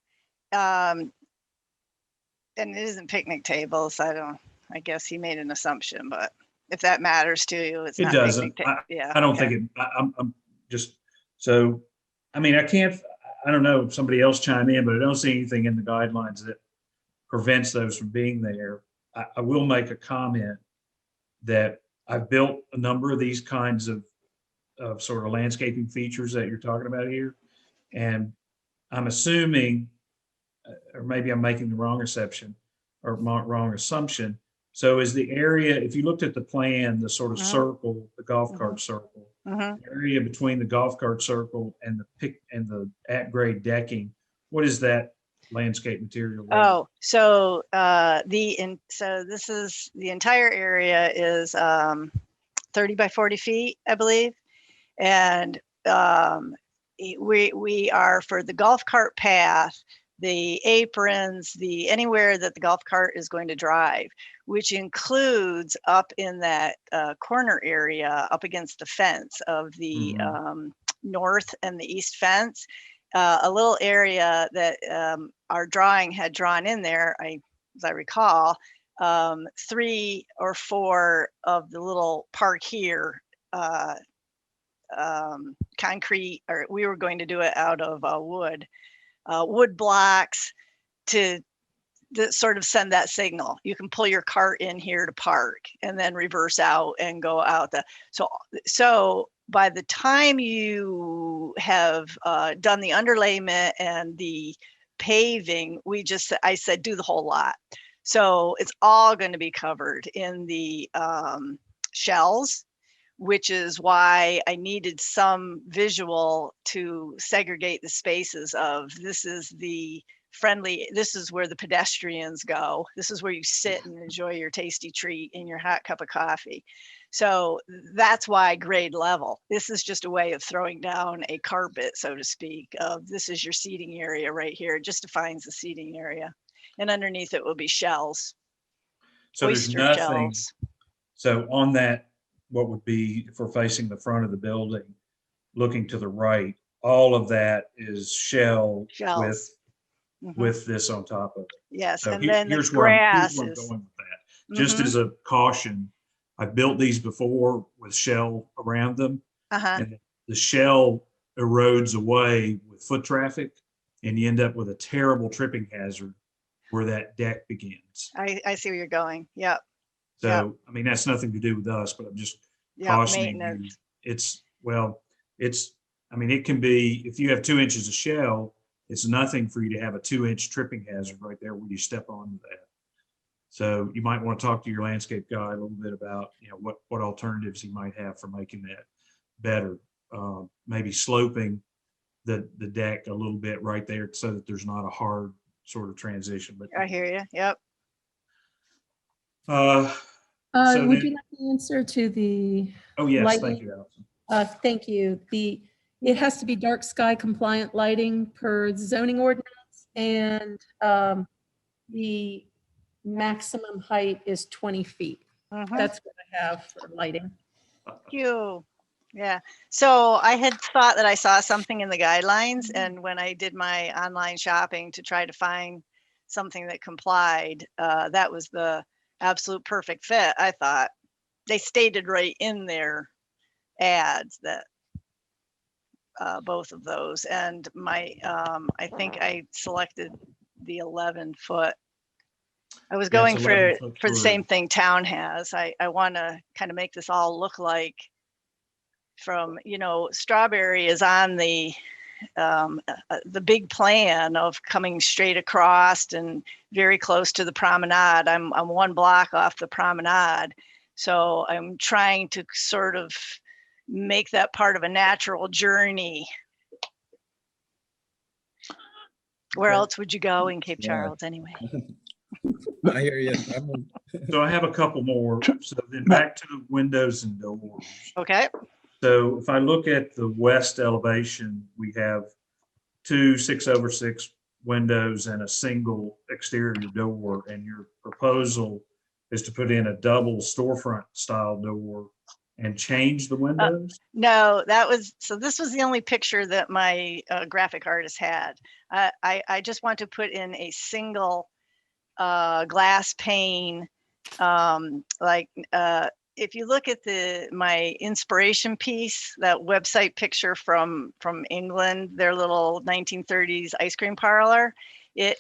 And it isn't picnic tables. I guess he made an assumption, but if that matters to you, it's It not doesn't. picnic yeah. I don't okay. think it. I'm just so. I mean, I don't know if somebody else chime in, but I don't see anything in the guidelines that prevents those from being there. I will make a comment that I've built a number of these kinds of sort of landscaping features that you're talking about here. And I'm assuming, or maybe I'm making the wrong assumption. So is the area, if you looked at the plan, the sort of circle, the golf cart circle, the area between the golf cart circle and the at grade decking, what is that landscape material? Oh, so so this is the entire area is 30 by 40 feet, I believe. And we are for the golf cart path, the aprons, anywhere that the golf cart is going to drive, which includes up in that corner area up against the fence of the north and the east fence, a little area that our drawing had drawn in there, as I recall, 3 or 4 of the little park here, concrete, or we were going to do it out of wood blocks to sort of send that signal. You can pull your cart in here to park and then reverse out and go out. So by the time you have done the underlayment and the paving, I said, do the whole lot. So it's all going to be covered in the shells, which is why I needed some visual to segregate the spaces of this is where the pedestrians go. This is where you sit and enjoy your tasty treat and your hot cup of coffee. So that's why grade level. This is just a way of throwing down a carpet, so to speak, of this is your seating area right here. It just defines the seating area. And underneath it will be shells. So there's oyster nothing. shells. So on that, what would be, if we're facing the front of the building, looking to the right, all of that is shells. With this on top of it. Yes, So and then the here's grass where I'm is. going with that. Just as a caution, I've built these before with shell around them, and the shell erodes away with foot traffic, and you end up with a terrible tripping hazard where that deck begins. I see where you're going. Yep. So, I mean, that's nothing to do with us, but I'm just cautioning you. It can be, if you have 2 inches of shell, it's nothing for you to have a 2-inch tripping hazard right there when you step onto that. So you might want to talk to your landscape guy a little bit about, what alternatives he might have for making that better. Maybe sloping the deck a little bit right there so that there's not a hard sort of transition. But I hear you. Yep. Would you like the answer to the? Oh, yes. lighting? Thank you, Allison. Thank you. It has to be dark sky compliant lighting per zoning ordinance, and the maximum height is 20 feet. That's what I have for lighting. Thank you. Yeah. So I had thought that I saw something in the guidelines, and when I did my online shopping to try to find something that complied, that was the absolute perfect fit. I thought they stated right in their ads that both of those, and I think I selected the 11-foot. I was going for the same thing town has. I want to kind of make this all look like Strawberry is on the big plan of coming straight across and very close to the promenade. I'm one block off the promenade. So I'm trying to sort of make that part of a natural journey. Where Okay. else would you go in Cape Yeah. Charles anyway? I hear you. So I have a couple more. So then back to the windows and doors. Okay. So if I look at the west elevation, we have 2 6/6 windows and a single exterior door, and your proposal is to put in a double storefront style door and change the windows? No, this was the only picture that my graphic artist had. I just want to put in a single glass pane, if you look at my inspiration piece, that website picture from England, their little 1930s ice cream parlor, it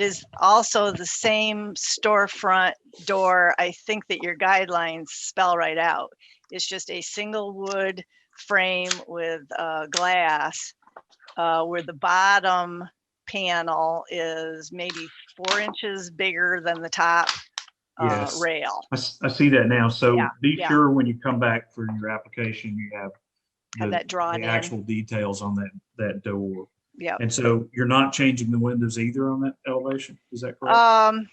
is also the same storefront door. I think that your guidelines spell right out. It's just a single wood frame with glass, where the bottom panel is maybe 4 inches bigger than the top Yes. rail. I see that now. So Yeah, be yeah. sure when you come back for your application, you have Have that drawn the in. actual details on that door. Yeah. And so you're not changing the windows either on that elevation? Is that correct?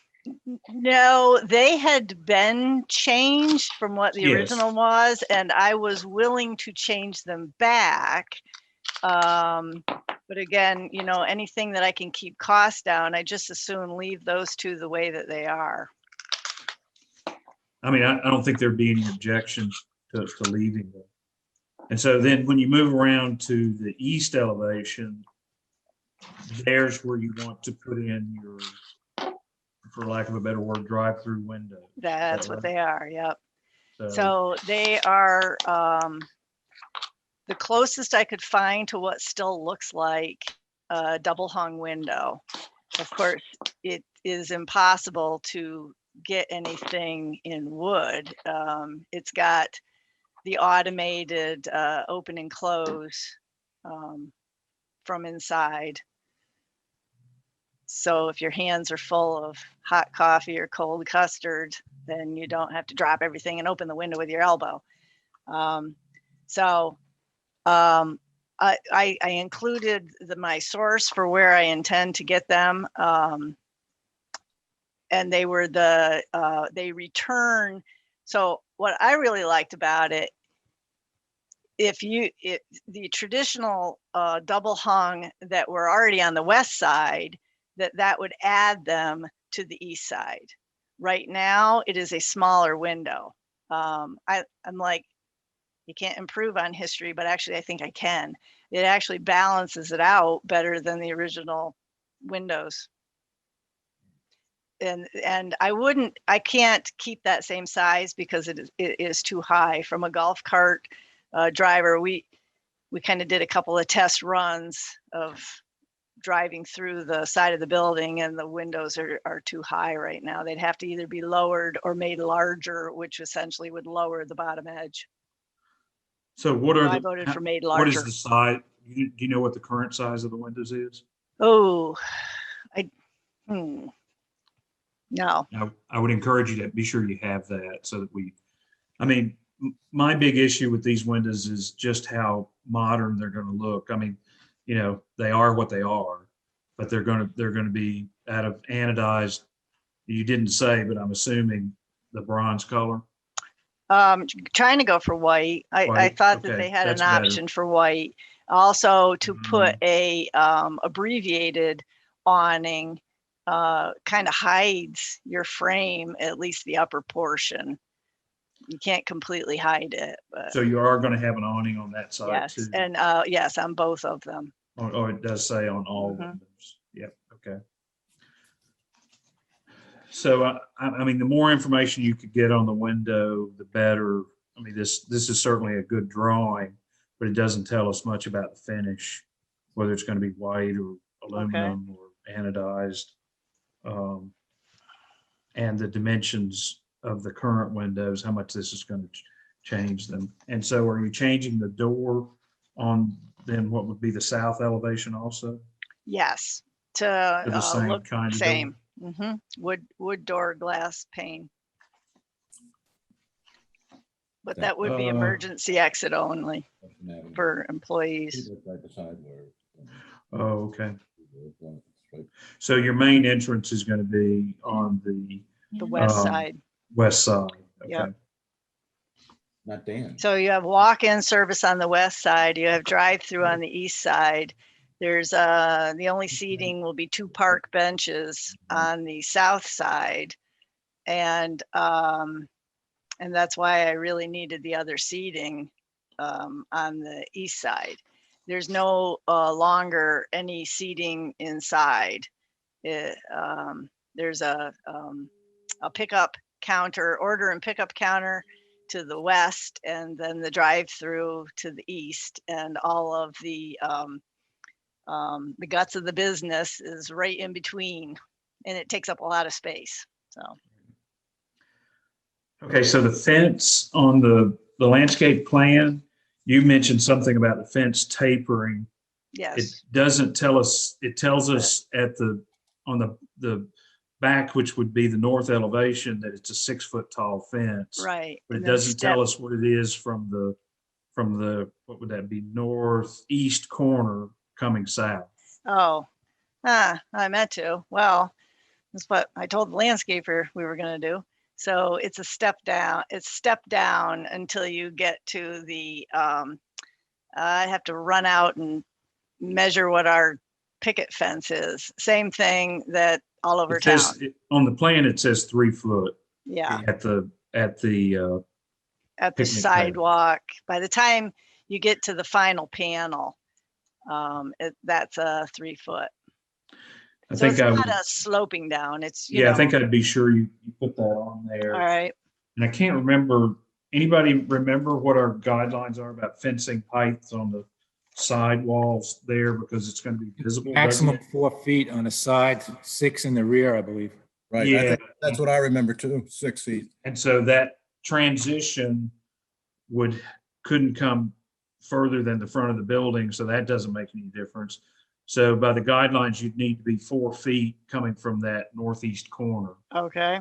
No, they had been changed from what the Yes. original was, and I was willing to change them back. But again, anything that I can keep costs down, I just as soon leave those two the way that they are. I mean, I don't think there'd be any objections to leaving them. And so then when you move around to the east elevation, there's where you want to put in your, for lack of a better word, drive-through window. That's what they are. Yep. So So they are the closest I could find to what still looks like a double hung window. Of course, it is impossible to get anything in wood. It's got the automated open and close from inside. So if your hands are full of hot coffee or cold custard, then you don't have to drop everything and open the window with your elbow. I included my source for where I intend to get them. And they were they return. So what I really liked about it, the traditional double hung that were already on the west side, that would add them to the east side. Right now, it is a smaller window. I'm like, you can't improve on history, but actually I think I can. It actually balances it out better than the original windows. And I can't keep that same size because it is too high. From a golf cart driver, we kind of did a couple of test runs of driving through the side of the building, and the windows are too high right now. They'd have to either be lowered or made larger, which essentially would lower the bottom edge. So I voted for made larger. What is the size? Do you know what the current size of the windows is? Oh, no. I would encourage you to be sure you have that so that my big issue with these windows is just how modern they're going to look. I mean, they are what they are, but they're going to be out of anodized. You didn't say, but I'm assuming the bronze color. Trying to go for white. I thought that they had an option for white. Also to put a abbreviated awning kind of hides your frame, at least the upper portion. You can't completely hide it. But So you are going to have an awning on that side yes, too? and yes, on both of them. Oh, it does say on all windows. Yep. Okay. So, the more information you could get on the window, the better. I mean, this is certainly a good drawing, but it doesn't tell us much about the finish, whether it's going to be white or aluminum or anodized, and the dimensions of the current windows, how much this is going to change them. And so are you changing the door on then what would be the south elevation also? Yes, To to the same look kind of door? same. Wood door, glass pane. But that would be emergency exit only for employees. Right beside where. Oh, okay. So your main entrance is going to be on the The west Um, side. west side. Yep. Okay. Not Dan. So you have walk-in service on the west side, you have drive-through on the east side. There's the only seating will be 2 park benches on the south side. And that's why I really needed the other seating on the east side. There's no longer any seating inside. There's a pickup counter, order and pickup counter to the west, and then the drive-through to the east, and all of the guts of the business is right in between, and it takes up a lot of space. So Okay, so the fence on the landscape plan, you mentioned something about the fence tapering. It yes, doesn't tell us, it tells us on the back, which would be the north elevation, that it's a 6-foot tall fence. right. But it And then doesn't tell us what it is from the, what would that be, northeast corner coming south. Oh, I meant to. Well, that's what I told the landscaper we were going to do. So it's a step down. It's step down until you get to the. I have to run out and measure what our picket fence is. Same thing that all over It town. says, on the plan, it says 3 foot Yeah, at the at the picnic table. sidewalk. By the time you get to the final panel, that's a 3 foot. I So think it's I not would, a sloping down. It's, yeah, I think I'd be sure you put that on all there. right. And I can't remember, anybody remember what our guidelines are about fencing heights on the sidewalls there, because it's going to be visible? doesn't Maximum it? 4 feet on the side, 6 in the rear, I believe. Right. Yeah. I think that's what I remember too, 6 feet. And so that transition couldn't come further than the front of the building, so that doesn't make any difference. So by the guidelines, you'd need to be 4 feet coming from that northeast corner. Okay.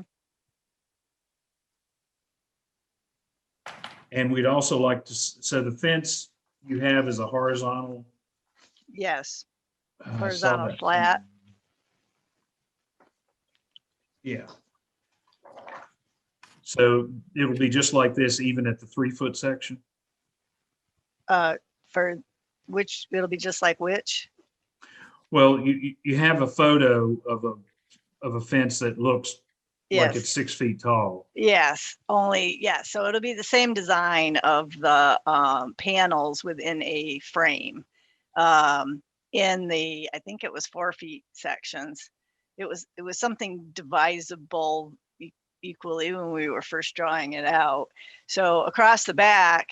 And we'd also like to, so the fence you have is a horizontal. Yes. I saw Horizontal that. flat. Yeah. So it'll be just like this, even at the 3-foot section? For which it'll be just like which? Well, you have a photo of a fence that looks like it's Yes. 6 feet tall. Yes. Only, yes. So it'll be the same design of the panels within a frame. In the, I think it was 4 feet sections. It was something divisible equally when we were first drawing it out. So across the back,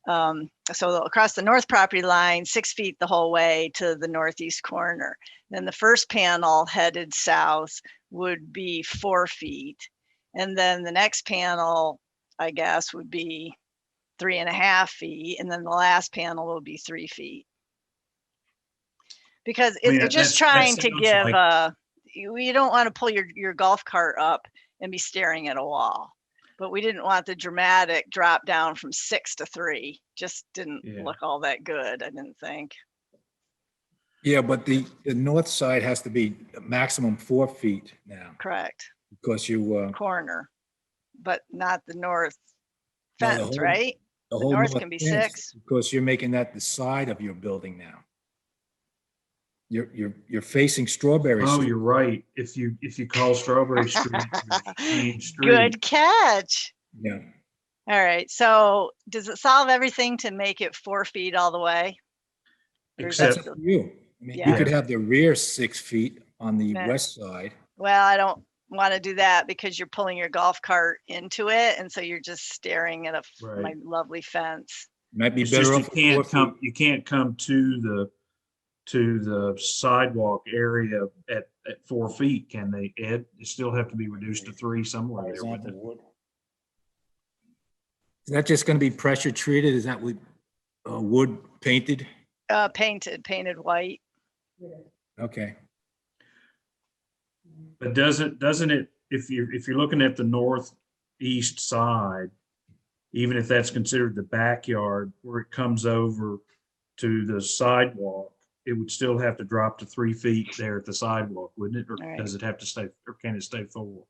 so across the north property line, 6 feet the whole way to the northeast corner. Then the first panel headed south would be 4 feet. And then the next panel, I guess, would be 3.5 feet. And then the last panel will be 3 feet. Because I mean, it's just that trying to sounds give like- you don't want to pull your golf cart up and be staring at a wall. But we didn't want the dramatic drop down from 6 to 3. Just didn't Yeah. look all that good, I didn't think. Yeah, but the north side has to be a maximum 4 feet now, Correct. because you, Corner, but not the north No, the fence, whole- right? the The whole north can be fence, 6. because you're making that the side of your building now. You're facing Strawberry Oh, Street. you're right. If you call Strawberry Street your main street. Good catch. Yeah, All right. So does it solve everything to make it 4 feet all the way? Or is that that's Except, up still- to you. I mean, you Yeah. could have the rear 6 feet on the Nah. west side. Well, I don't want to do that because you're pulling your golf cart into it. And so you're just staring at my Right. lovely fence. Might be it's better just off with 4 feet. you can't come to the sidewalk area at 4 feet, can they, Ed? It still have to be reduced to 3 somewhere there, wouldn't it? Horizontal wood. Is that just going to be pressure treated? Is that with wood painted? Painted white. Okay. But doesn't it, if you're looking at the northeast side, even if that's considered the backyard where it comes over to the sidewalk, it would still have to drop to 3 feet there at the sidewalk, wouldn't it? Or Right. does it have to stay, or can it stay 4?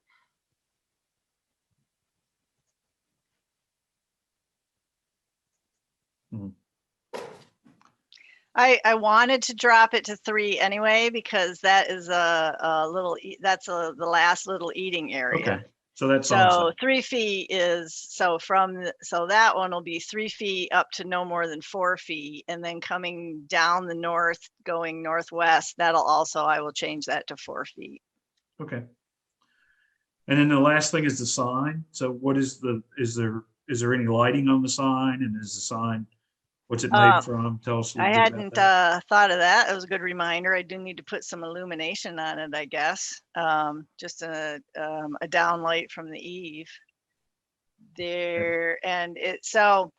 I wanted to drop it to 3 anyway, because that is a little, that's the last little eating area. Okay, so that's all. So 3 feet is, so so that one will be 3 feet up to no more than 4 feet. And then coming down the north, going northwest, that'll also, I will change that to 4 feet. Okay. And then the last thing is the sign. So what is is there any lighting on the sign, and is the sign, what's it made from? Tell us a I little bit about hadn't that. thought of that. It was a good reminder. I do need to put some illumination on it, I guess. Just a downlight from the eave there. And so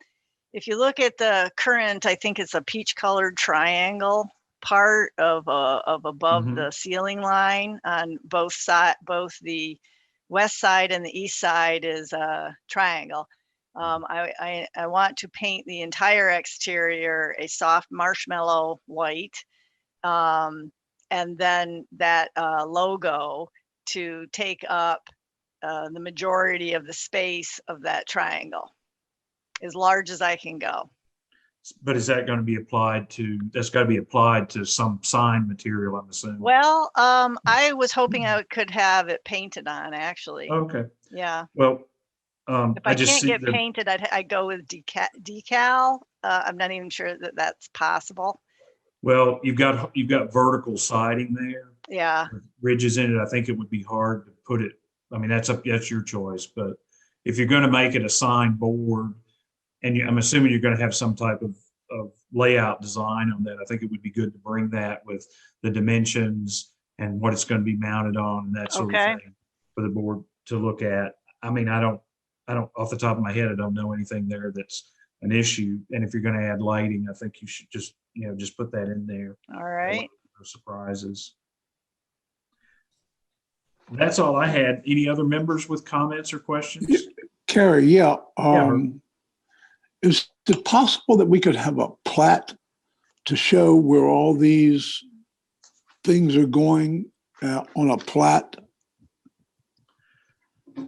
if you look at the current, I think it's a peach colored triangle part of above Mhm. the ceiling line on both the west side and the east side is a triangle. I want to paint the entire exterior a soft marshmallow white, and then that logo to take up the majority of the space of that triangle, as large as I can go. But is that going to be applied to, that's got to be applied to some sign material, I'm assuming? Well, I was hoping I could have it painted on, actually. Okay, Yeah. well, If I just can't see get the, painted, I'd go with decal. I'm not even sure that that's possible. well, you've got vertical siding there, Yeah. with ridges in it. I think it would be hard to put it, I mean, that's your choice, but if you're going to make it a sign board, and I'm assuming you're going to have some type of layout design on that, I think it would be good to bring that with the dimensions and what it's going to be mounted on and that sort Okay. of thing for the board to look at. I mean, I don't, off the top of my head, I don't know anything there that's an issue. And if you're going to add lighting, I think you should just put that in there. All right. No surprises. That's all I had. Any other members with comments or questions? Carrie, yeah. Bert. Is it possible that we could have a plat to show where all these things are going on a plat?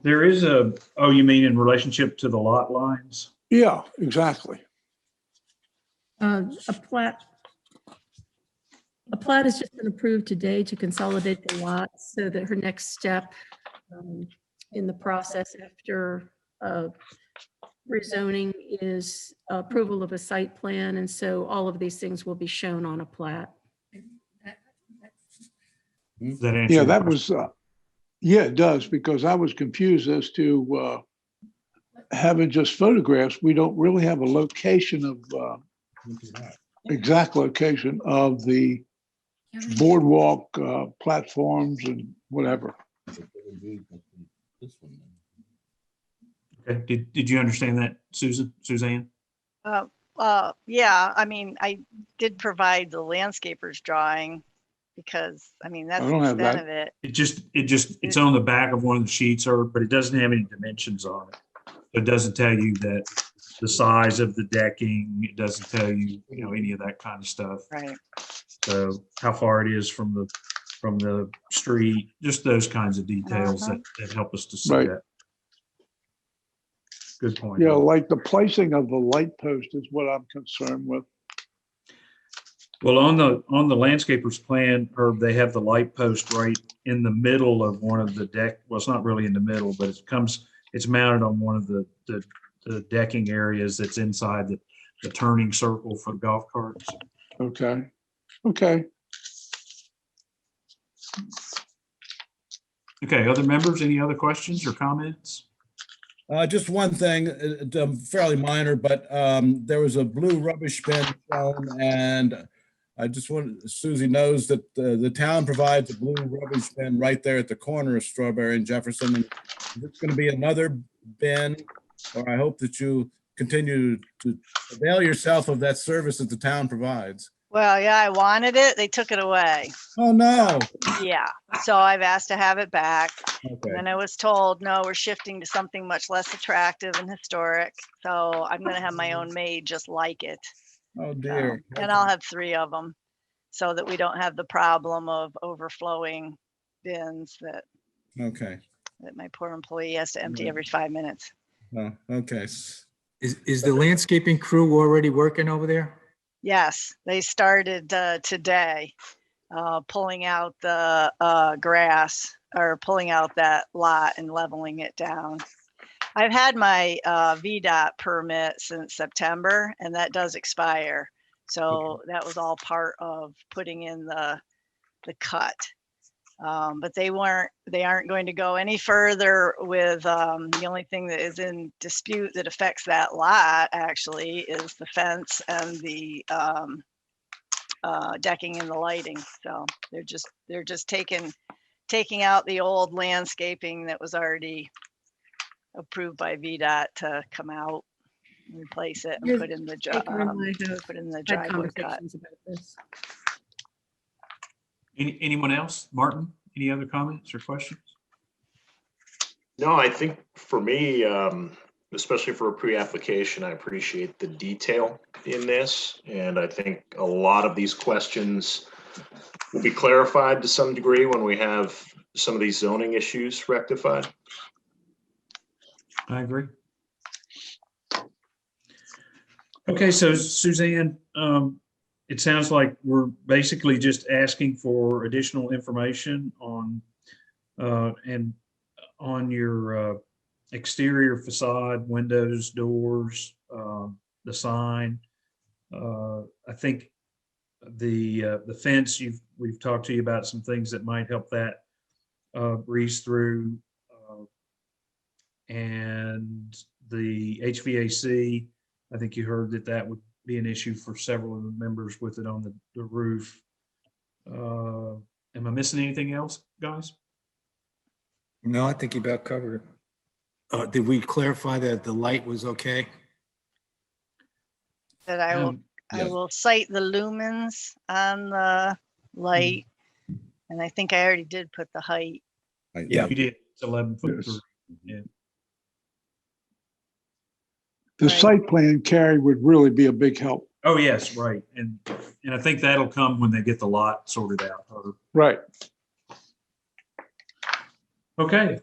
There is oh, you mean in relationship to the lot lines? Yeah, exactly. A plat has just been approved today to consolidate the lots, so that her next step in the process after rezoning is approval of a site plan. And so all of these things will be shown on a plat. Does that answer Yeah, your that question? was, yeah, it does, because I was confused as to having just photographs. We don't really have a location of, exact location of the boardwalk platforms and whatever. Okay. Did you understand that, Suzanne? Yeah, I mean, I did provide the landscaper's drawing because, I mean, that's I don't the have extent that. of it. It's on the back of one of the sheets, but it doesn't have any dimensions on it. It doesn't tell you that the size of the decking. It doesn't tell you, any of that kind of stuff. Right. So how far it is from the street, just those kinds of details that help us to see Right. that. Good point. Yeah, like the placing of the light post is what I'm concerned with. Well, on the landscaper's plan, Herb, they have the light post right in the middle of one of the deck. Well, it's not really in the middle, but it's mounted on one of the decking areas that's inside the turning circle for golf carts. Okay. Okay. Okay, other members, any other questions or comments? Just one thing, fairly minor, but there was a blue rubbish bin shown, and I just want, Susie knows that the town provides a blue rubbish bin right there at the corner of Strawberry and Jefferson. And it's going to be another bin, or I hope that you continue to avail yourself of that service that the town provides. Well, yeah, I wanted it. They took it away. Oh, no. Yeah. So I've asked to have it back. Okay. And then I was told, no, we're shifting to something much less attractive and historic. So I'm going to have my own maid just like it. Oh, dear. And I'll have 3 of them so that we don't have the problem of overflowing bins that Okay. my poor employee has to empty every 5 minutes. Oh, okay. Is the landscaping crew already working over there? Yes, they started today, pulling out the grass or pulling out that lot and leveling it down. I've had my VDOT permit since September, and that does expire. So that was all part of putting in the cut. But they aren't going to go any further with, the only thing that is in dispute that affects that lot actually is the fence and the decking and the lighting. So they're just taking out the old landscaping that was already approved by VDOT to come out, replace it, and Yes, put in the Baker and I have put in the had driveway cut. conversations about this. Anyone else? Martin, any other comments or questions? No, I think for me, especially for a pre-application, I appreciate the detail in this. And I think a lot of these questions will be clarified to some degree when we have some of these zoning issues rectified. I agree. Okay, so Suzanne, it sounds like we're basically just asking for additional information on and on your exterior facade, windows, doors, the sign. I think the fence, we've talked to you about some things that might help that breeze through, and the HVAC. I think you heard that would be an issue for several of the members with it on the roof. Am I missing anything else, guys? No, I think you about covered it. Did we clarify that the light was okay? That I will I Yeah. will cite the lumens on the light. And I think I already did put the height. Yeah, you did. It's 11 Yes. 4. Yeah. The Right. site plan, Carrie, would really be a big help. Oh, yes, right. And I think that'll come when they get the lot sorted out. Right. Okay.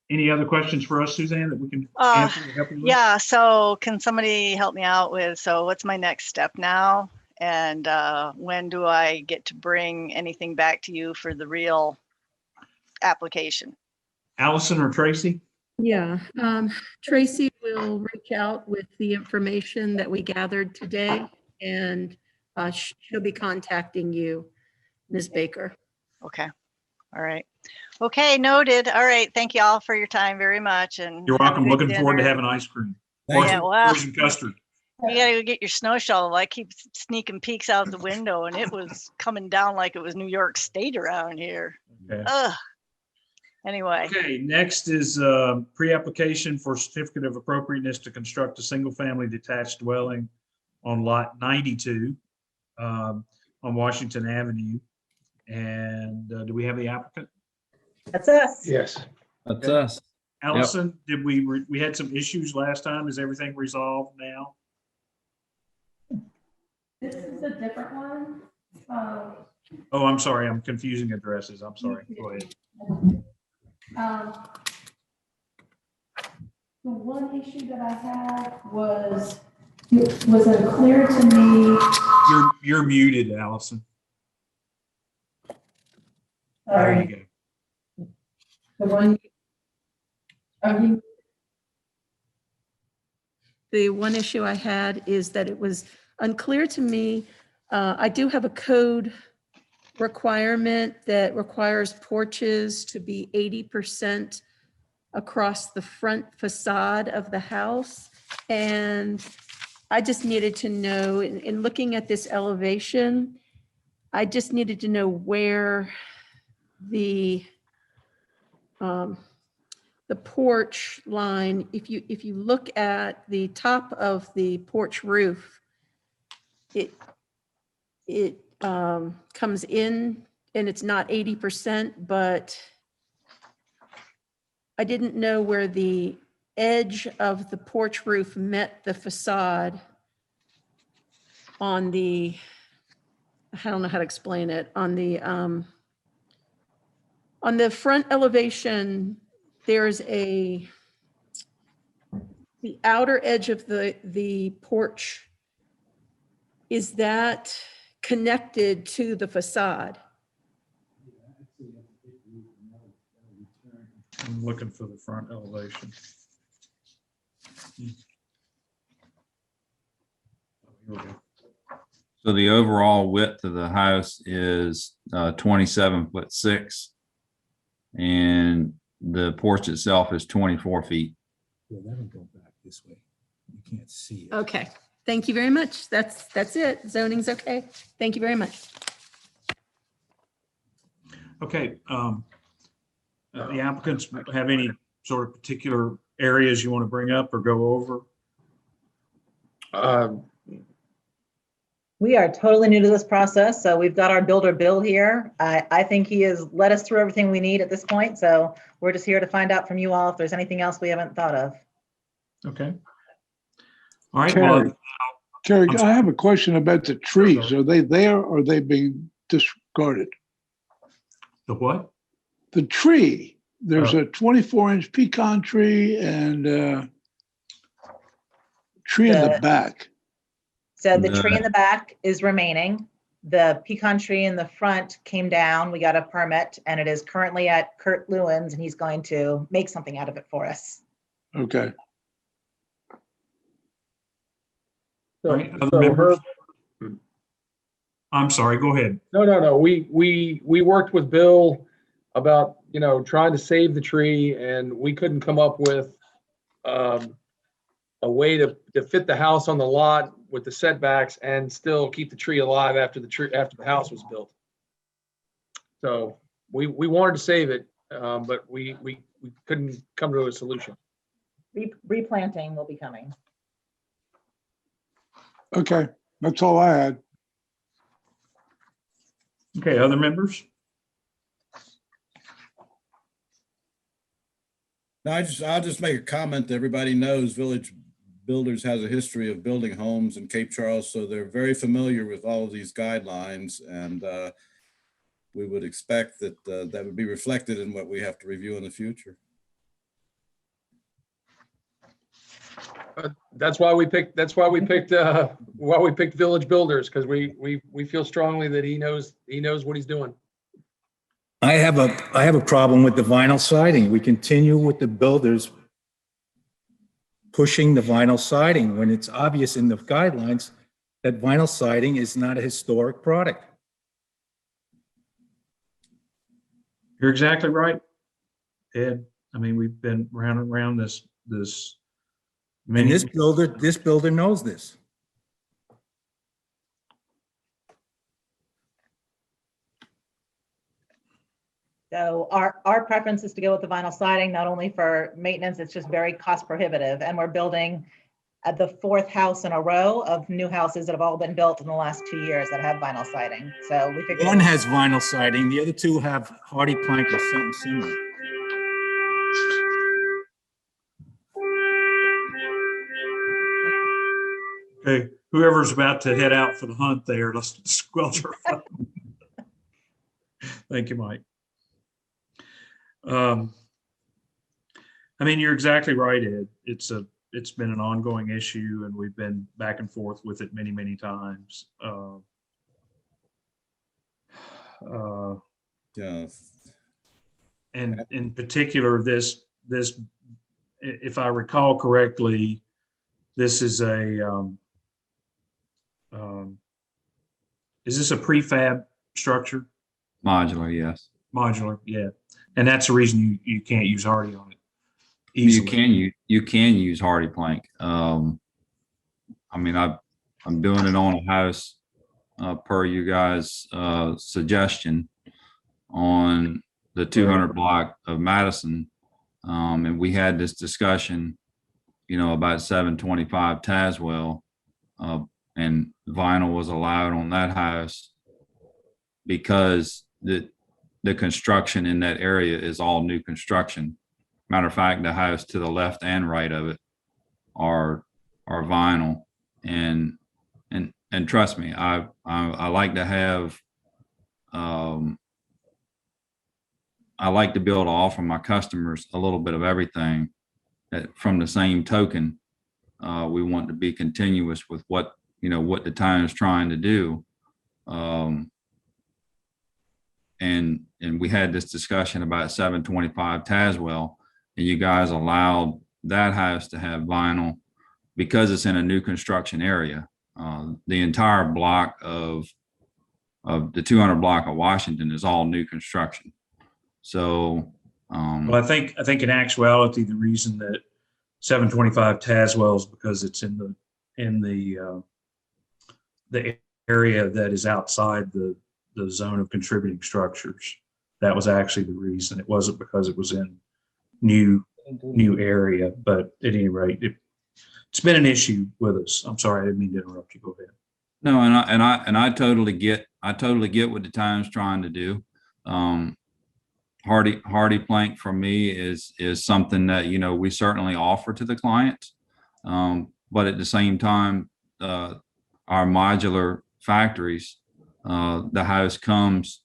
Any other questions for us, Suzanne, that we can Uh, answer or help you with? Yeah, so can somebody help me out with, so what's my next step now? And when do I get to bring anything back to you for the real application? Allison or Tracy? Yeah, Tracy will reach out with the information that we gathered today, and she'll be contacting you, Ms. Baker. Okay, all right. Okay, noted. All right, thank you all for your time very much, and You're have a welcome. good Looking forward to dinner. having ice cream. Thank Yeah, Or well, frozen custard. you gotta go get your snow shovel. I keep sneaking peeks out the window, and it was coming down like it was New York State around here. Okay. Ugh. Anyway, Okay, next is pre-application for certificate of appropriateness to construct a single-family detached dwelling on lot 92 on Washington Avenue. And do we have the applicant? That's us. Yes. That's us. Allison, did we had some issues last time. Is everything resolved now? This is a different one. Oh, I'm sorry. I'm confusing addresses. I'm sorry. Go ahead. The one issue that I had was, it was unclear to me. You're muted, Allison. There you go. The one. Are you, The one issue I had is that it was unclear to me. I do have a code requirement that requires porches to be 80% across the front facade of the house. And I just needed to know, in looking at this elevation, I just needed to know where the porch line, if you look at the top of the porch roof, it comes in and it's not 80%, but I didn't know where the edge of the porch roof met the facade on the, I don't know how to explain it, on the front elevation, there's the outer edge of the porch. Is that connected to the facade? I'm looking for the front elevation. Oh, here we go. So the overall width of the house is 27'6", and the porch itself is 24 feet. Yeah, that'll go back this way. You can't see it. Okay, thank you very much. That's it. Zoning's okay. Thank you very much. Okay, the applicants have any sort of particular areas you want to bring up or go over? We are totally new to this process, so we've got our builder Bill here. I think he has led us through everything we need at this point, so we're just here to find out from you all if there's anything else we haven't thought of. Okay. All right. Terry, I'm I have a question about the trees. Are they there or are they being discarded? The what? The tree, there's a 24-inch pecan tree and a tree in the back. So the tree in the back is remaining. The pecan tree in the front came down. We got a permit and it is currently at Kurt Lewin's and he's going to make something out of it for us. Okay. All right, other members? I'm sorry, go ahead. No. We worked with Bill about, trying to save the tree and we couldn't come up with a way to fit the house on the lot with the setbacks and still keep the tree alive after the house was built. So we wanted to save it, but we couldn't come to a solution. Replanting will be coming. Okay, that's all I had. Okay, other members? No, I'll just make a comment that everybody knows Village Builders has a history of building homes in Cape Charles, so they're very familiar with all of these guidelines, and we would expect that that would be reflected in what we have to review in the future. That's why we picked Village Builders, because we feel strongly that he knows what he's doing. I have a problem with the vinyl siding. We continue with the builders pushing the vinyl siding when it's obvious in the guidelines that vinyl siding is not a historic product. You're exactly right, Ed. I mean, we've been round and round this And this builder knows this. So our preference is to go with the vinyl siding, not only for maintenance, it's just very cost prohibitive. And we're building at the fourth house in a row of new houses that have all been built in the last 2 years that have vinyl siding. So we figured One has vinyl siding, the other two have hardy plank or something similar. Okay, whoever's about to head out for the hunt there, let's squelch her. Thank you, Mike. I mean, you're exactly right, Ed. It's been an ongoing issue and we've been back and forth with it many, many times. Yeah. And in particular, this, if I recall correctly, this is is this a prefab structure? Modular, yes. Modular, yeah. And that's the reason you can't use hardy on it easily. You can use hardy plank. I mean, I'm doing it on a house per you guys' suggestion on the 200 block of Madison. And we had this discussion, about 725 Tazewell, and vinyl was allowed on that house because the construction in that area is all new construction. Matter of fact, the house to the left and right of it are vinyl. And trust me, I like to have, I like to be able to offer my customers a little bit of everything. From the same token, we want to be continuous with what the town is trying to do. And we had this discussion about 725 Tazewell, and you guys allowed that house to have vinyl because it's in a new construction area. The entire block of the 200 block of Washington is all new construction. So, Well, I think in actuality, the reason that 725 Tazewell is because it's in the area that is outside the zone of contributing structures. That was actually the reason. It wasn't because it was in new area, but at any rate, it's been an issue with us. I'm sorry, I didn't mean to interrupt you. Go ahead. No, and I totally get what the town's trying to do. Hardy plank for me is something that, we certainly offer to the clients. But at the same time, our modular factories, the house comes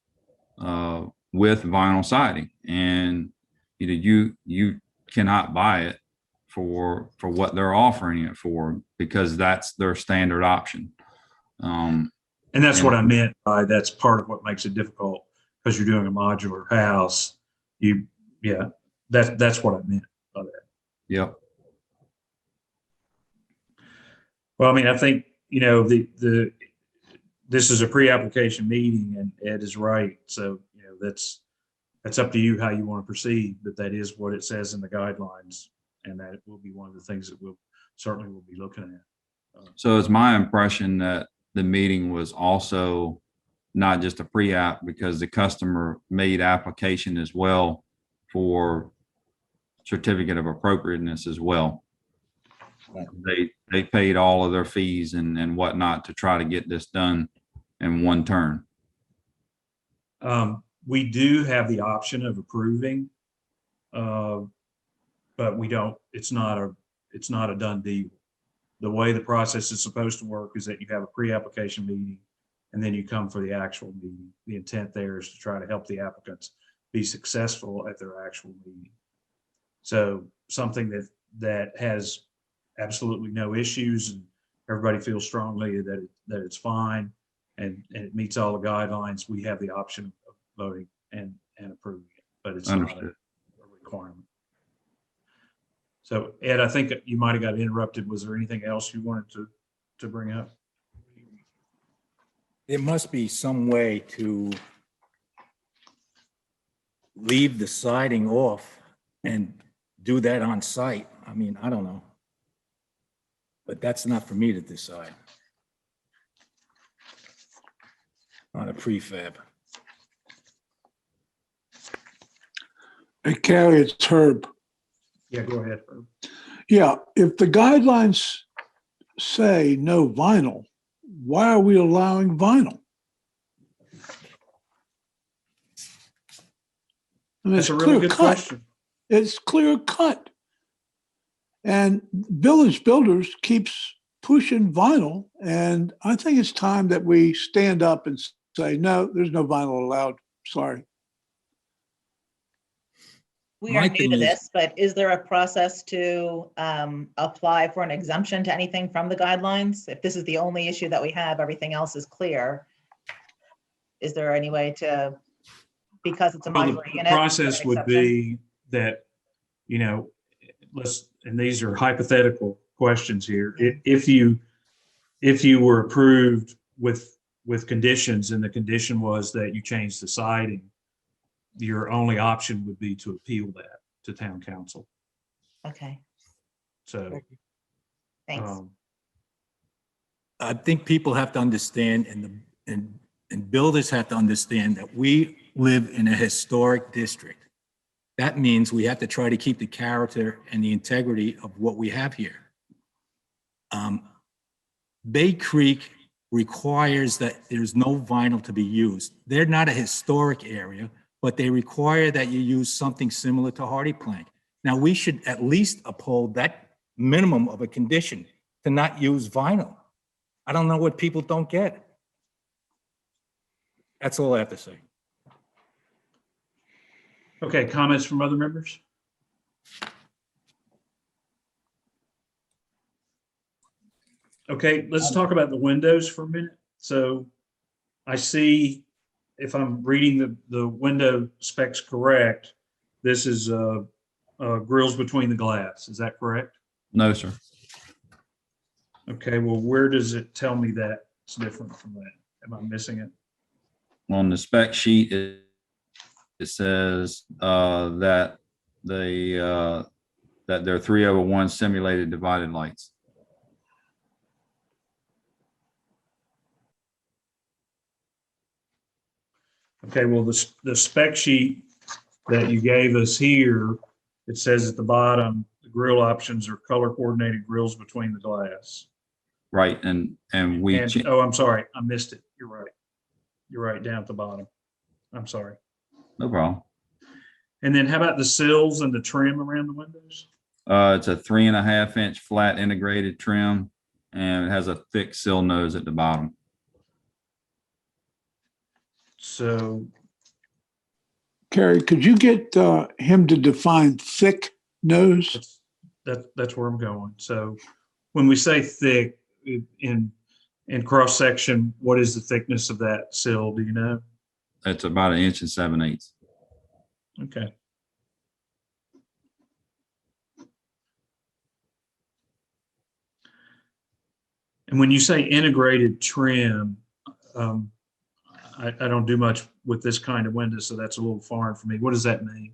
with vinyl siding, and you cannot buy it for what they're offering it for, because that's their standard option. And that's what I meant by that's part of what makes it difficult, because you're doing a modular house. That's what I meant by that. Yep. Well, I mean, I think, this is a pre-application meeting, and Ed is right. So, that's up to you how you want to proceed, but that is what it says in the guidelines. And that will be one of the things that we'll be looking at. So it's my impression that the meeting was also not just a pre-app, because the customer made application as well for certificate of appropriateness as well. They paid all of their fees and whatnot to try to get this done in one turn. We do have the option of approving, but we don't. It's not a done deal. The way the process is supposed to work is that you have a pre-application meeting, and then you come for the actual meeting. The intent there is to try to help the applicants be successful at their actual meeting. So something that has absolutely no issues, and everybody feels strongly that it's fine, and it meets all the guidelines, we have the option of voting and approving it, but it's not a requirement. So Ed, I think you might have got interrupted. Was there anything else you wanted to bring up? There must be some way to leave the siding off and do that on site. I mean, I don't know. But that's not for me to decide on a prefab. Hey, Carrie, it's Herb. Yeah, go ahead, Herb. Yeah, if the guidelines say no vinyl, why are we allowing vinyl? I mean, That's a really good question. It's clear cut. And Village Builders keeps pushing vinyl. And I think it's time that we stand up and say, no, there's no vinyl allowed. Sorry. We are new to this, but is there a process to apply for an exemption to anything from the guidelines? If this is the only issue that we have, everything else is clear. Is there any way to, because it's a modular unit? The process would be that, and these are hypothetical questions here. If you were approved with conditions, and the condition was that you changed the siding, your only option would be to appeal that to town council. Okay, So, thanks. I think people have to understand, and builders have to understand, that we live in a historic district that means we have to try to keep the character and the integrity of what we have here. Bay Creek requires that there's no vinyl to be used. They're not a historic area, but they require that you use something similar to hardy plank. Now, we should at least uphold that minimum of a condition to not use vinyl. I don't know what people don't get. That's all I have to say. Okay, comments from other members? Okay, let's talk about the windows for a minute. So I see, if I'm reading the window specs correct, this is grills between the glass. Is that correct? No, sir. Okay, well, where does it tell me that it's different from that? Am I missing it? On the spec sheet, it says that they're 3/1 simulated divided lights. Okay, well, the spec sheet that you gave us here, it says at the bottom, the grill options are color coordinated grills between the glass. Right, and we And, oh, I'm sorry, I missed it. You're right. You're right, down at the bottom. I'm sorry. no problem. And then how about the sills and the trim around the windows? It's a 3.5-inch flat integrated trim, and it has a thick sill nose at the bottom. So, Carrie, could you get him to define thick nose? that's where I'm going. So when we say thick in cross section, what is the thickness of that sill? Do you know? It's about 1 7/8 inches. Okay. And when you say integrated trim, I don't do much with this kind of window, so that's a little foreign for me. What does that mean?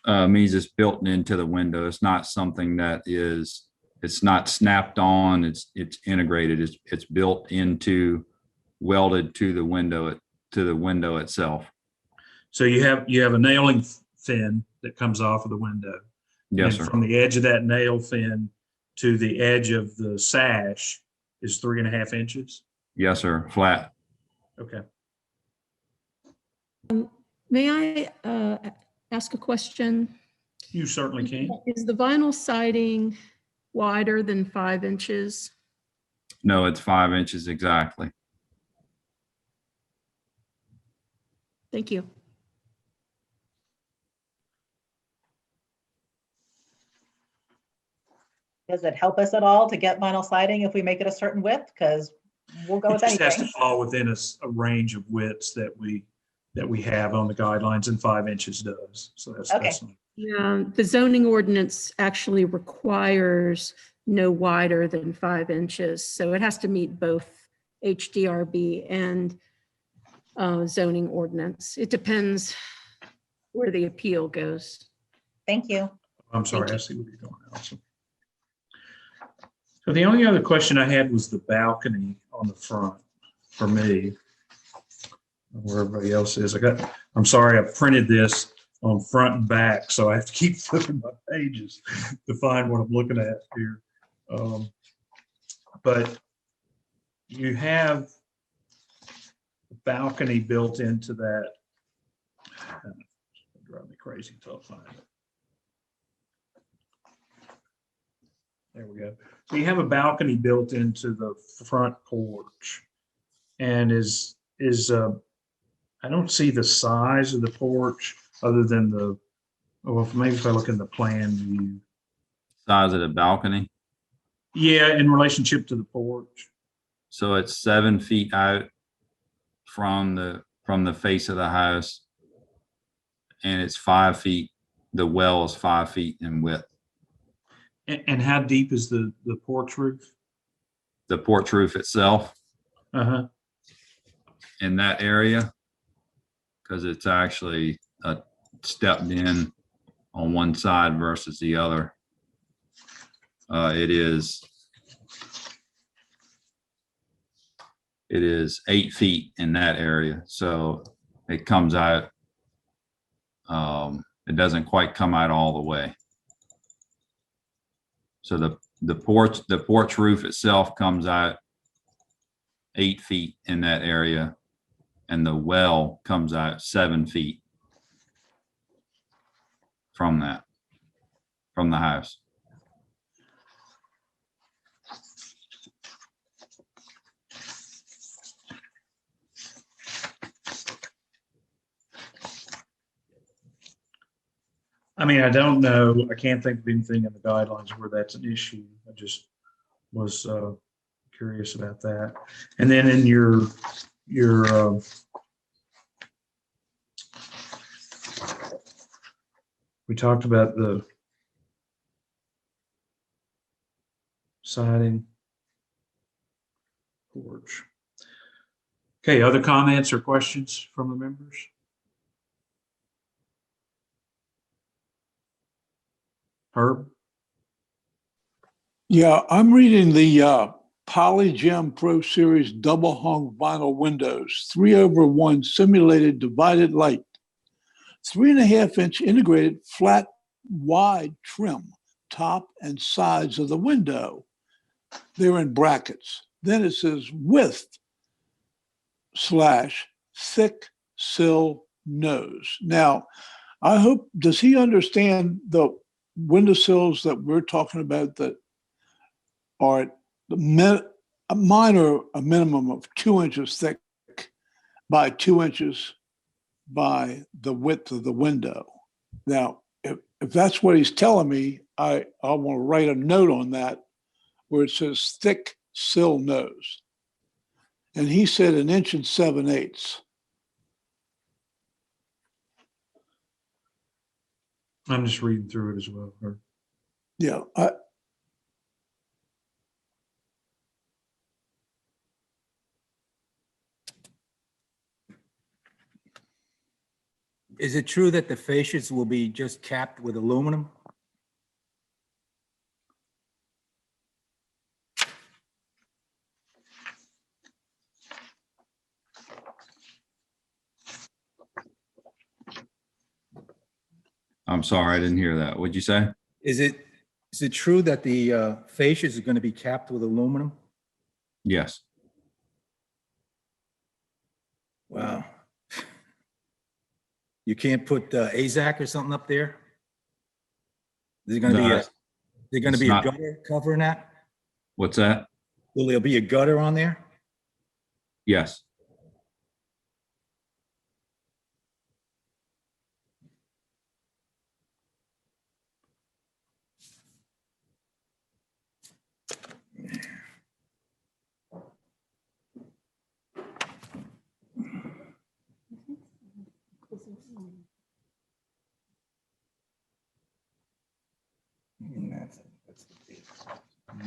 Means it's built into the window. It's not something that it's not snapped on. It's integrated. It's built into, welded to the window itself. So you have a nailing fin that comes off of the window. Yes, And sir. from the edge of that nail fin to the edge of the sash is 3.5 inches. Yes, sir. Flat. Okay. May I ask a question? You certainly can. Is the vinyl siding wider than 5 inches? No, it's 5 inches exactly. Thank you. Does it help us at all to get vinyl siding if we make it a certain width? Because we'll go It with just has to anything. fall within a range of widths that we have on the guidelines, and 5 inches does. So that's, Okay. that's Yeah, the zoning ordinance actually requires no wider than 5 inches. So it has to meet both HDRB and zoning ordinance. It depends where the appeal goes. Thank you. I'm sorry, I see what you're doing, Allison. So the only other question I had was the balcony on the front for me. Where everybody else is. I'm sorry, I printed this on front and back, so I have to keep flipping my pages to find what I'm looking at here. But you have a balcony built into that. It'll drive me crazy until I find it. There we go. So you have a balcony built into the front porch, and I don't see the size of the porch other than well, maybe if I look in the plan view. Size of the balcony. Yeah, in relationship to the porch. So it's 7 feet out from the face of the house, and it's 5 feet. The well is 5 feet in width. And how deep is the porch roof? The porch roof itself Uh-huh. in that area, because it's actually stepped in on one side versus the other. It is 8 feet in that area, so it comes out. It doesn't quite come out all the way. So the porch roof itself comes out 8 feet in that area, and the well comes out 7 feet from the house. I mean, I don't know. I can't think of anything in the guidelines where that's an issue. I just was curious about that. And then in your we talked about the siding porch. Okay, other comments or questions from the members? Herb? Yeah, I'm reading the Polygem Pro Series double hung vinyl windows, 3/1 simulated divided light, 3.5-inch integrated flat wide trim, top and sides of the window. They're in brackets. Then it says width / thick sill nose. Now, I hope, does he understand the windowsills that we're talking about that are mine are a minimum of 2 inches thick by 2 inches by the width of the window. Now, if that's what he's telling me, I want to write a note on that where it says thick sill nose. And he said 1 7/8 inches. I'm just reading through it as well. Herb. Yeah, Is it true that the fascias will be just capped with aluminum? I'm sorry, I didn't hear that. What'd you say? Is it true that the fascias are going to be capped with aluminum? Yes. Wow. You can't put AZAC or something up there? Is there going to be No, it's a not. gutter covering that? What's that? Will there be a gutter on there? Yes.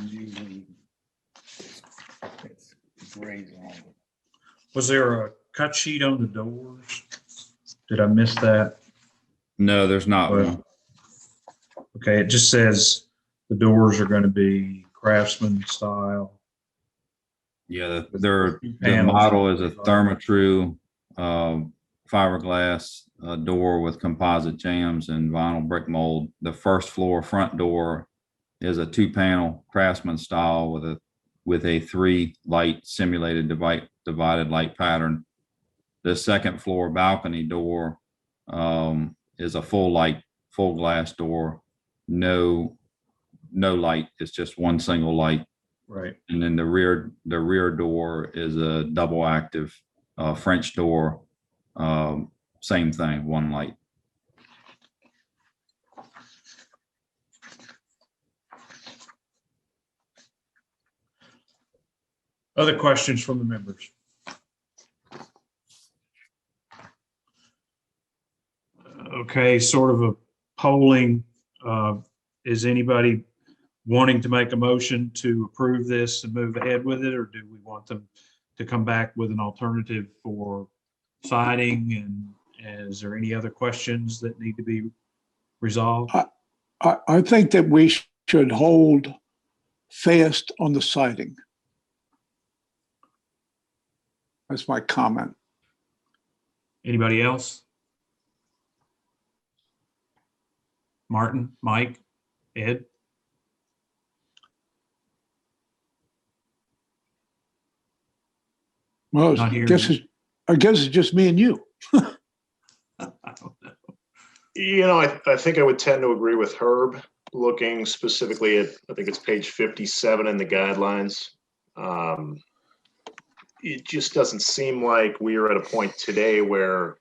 Usually it's gray zone. Was there a cut sheet on the doors? Did I miss that? No, there's not one. Okay, it just says the doors are going to be Craftsman style. Yeah, the Panels. model is a Therma-Tru fiberglass door with composite jambs and vinyl brick mold. The first floor front door is a 2-panel Craftsman style with a 3 light simulated divided light pattern. The second floor balcony door is a full glass door. No light. It's just one single light. Right. And then the rear door is a double active French door. Same thing, one light. Other questions from the members? Okay, sort of a polling. Is anybody wanting to make a motion to approve this and move ahead with it, or do we want them to come back with an alternative for siding? And is there any other questions that need to be resolved? I think that we should hold fast on the siding. That's my comment. Anybody else? Martin, Mike, Ed? Well, Not here. I guess it's just me and you. I don't know. You know, I think I would tend to agree with Herb, looking specifically at, I think it's page 57 in the guidelines. It just doesn't seem like we are at a point today where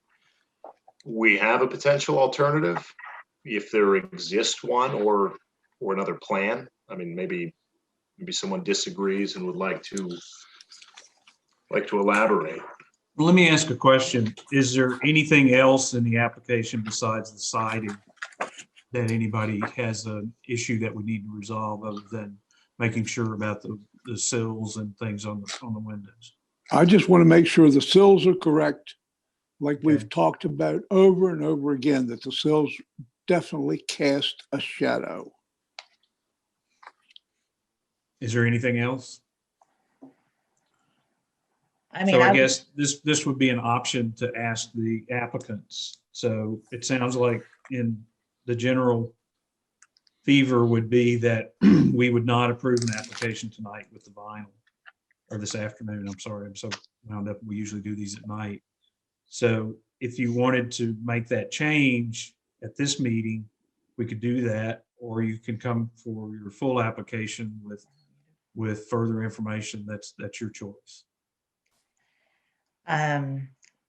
we have a potential alternative. If there exists one or another plan, I mean, maybe someone disagrees and would like to elaborate. Well, let me ask a question. Is there anything else in the application besides the siding that anybody has an issue that we need to resolve other than making sure about the sills and things on the windows? I just want to make sure the sills are correct, like we've talked about over and over again, that the sills definitely cast a shadow. Is there anything else? I mean, So I I- guess this would be an option to ask the applicants. So it sounds like in the general fever would be that we would not approve an application tonight with the vinyl, or this afternoon. I'm sorry, I'm so wound up. We usually do these at night. So if you wanted to make that change at this meeting, we could do that, or you can come for your full application with further information. That's your choice.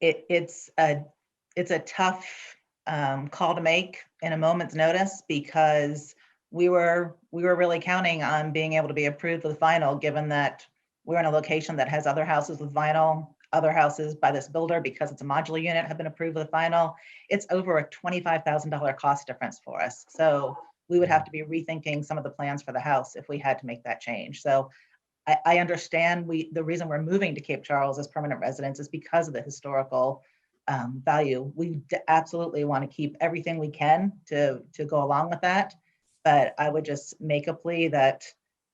It's a tough call to make in a moment's notice, because we were really counting on being able to be approved with vinyl, given that we're in a location that has other houses with vinyl, other houses by this builder, because it's a modular unit, have been approved with vinyl. It's over a $25,000 cost difference for us. So we would have to be rethinking some of the plans for the house if we had to make that change. So I understand the reason we're moving to Cape Charles as permanent residents is because of the historical value. We absolutely want to keep everything we can to go along with that. But I would just make a plea that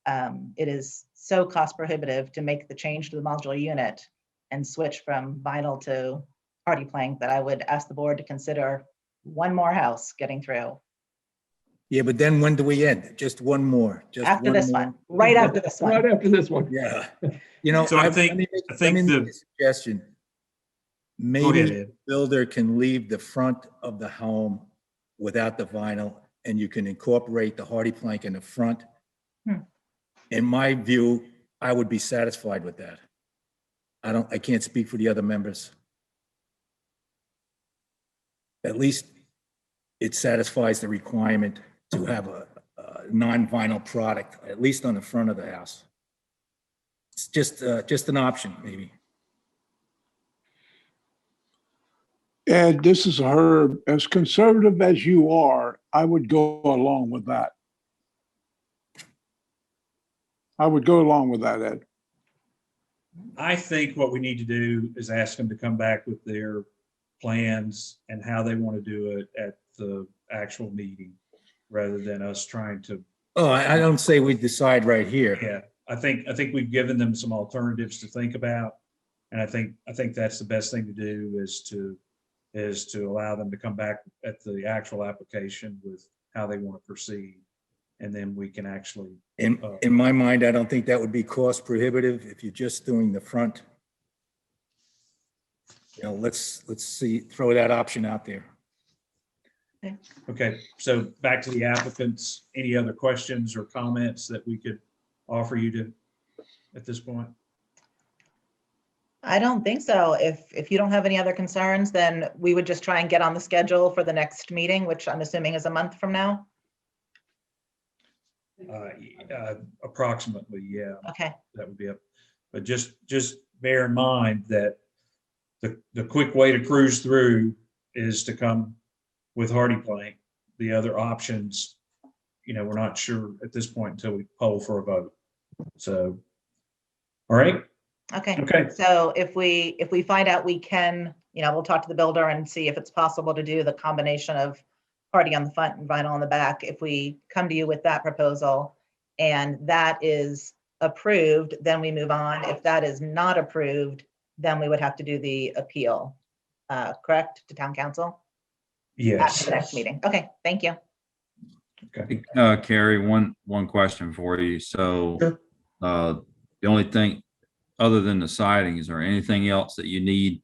it is so cost prohibitive to make the change to the modular unit and switch from vinyl to hardy plank that I would ask the board to consider one more house getting through. Yeah, but then when do we end? Just one more. Just After this more? one, right after this one. Right after this one. Yeah. You know, So I let think- me I think make the- a suggestion. Go Maybe ahead, the Ed. builder can leave the front of the home without the vinyl, and you can incorporate the hardy plank in the front. In my view, I would be satisfied with that. I can't speak for the other members. At least it satisfies the requirement to have a non-vinyl product, at least on the front of the house. It's just an option, maybe. And this is Herb. As conservative as you are, I would go along with that. I would go along with that, Ed. I think what we need to do is ask them to come back with their plans and how they want to do it at the actual meeting, rather than us trying to. Oh, I don't say we decide right here. Yeah, I think we've given them some alternatives to think about. And I think that's the best thing to do is to allow them to come back at the actual application with how they want to proceed. And then we can actually. In my mind, I don't think that would be cost prohibitive if you're just doing the front. You know, let's see, throw that option out there. Okay, so back to the applicants. Any other questions or comments that we could offer you to at this point? I don't think so. If you don't have any other concerns, then we would just try and get on the schedule for the next meeting, which I'm assuming is a month from now. Approximately, yeah. Okay. That would be up. But just bear in mind that the quick way to cruise through is to come with hardy plank. The other options, we're not sure at this point until we poll for a vote. So, all right. Okay. So if we find out we can, we'll talk to the builder and see if it's possible to do the combination of hardy on the front and vinyl on the back. If we come to you with that proposal and that is approved, then we move on. If that is not approved, then we would have to do the appeal, correct, to town council? Yes. After the next meeting. Okay, thank you. Carrie, one question for you. So, Sure. the only thing, other than the siding, is there anything else that you need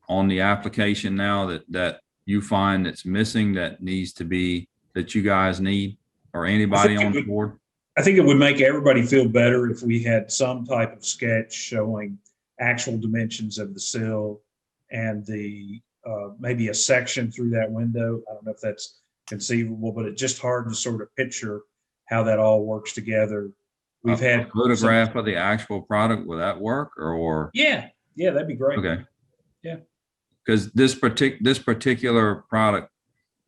on the application now that you find that's missing that needs to be, that you guys need, or anybody on the board? I think it would make everybody feel better if we had some type of sketch showing actual dimensions of the sill and the, maybe a section through that window. I don't know if that's conceivable, but it's just hard to sort of picture how that all works together. We've A had photograph of the actual product, will that work, or? Yeah, that'd be great. Okay. Yeah. Because this particular product,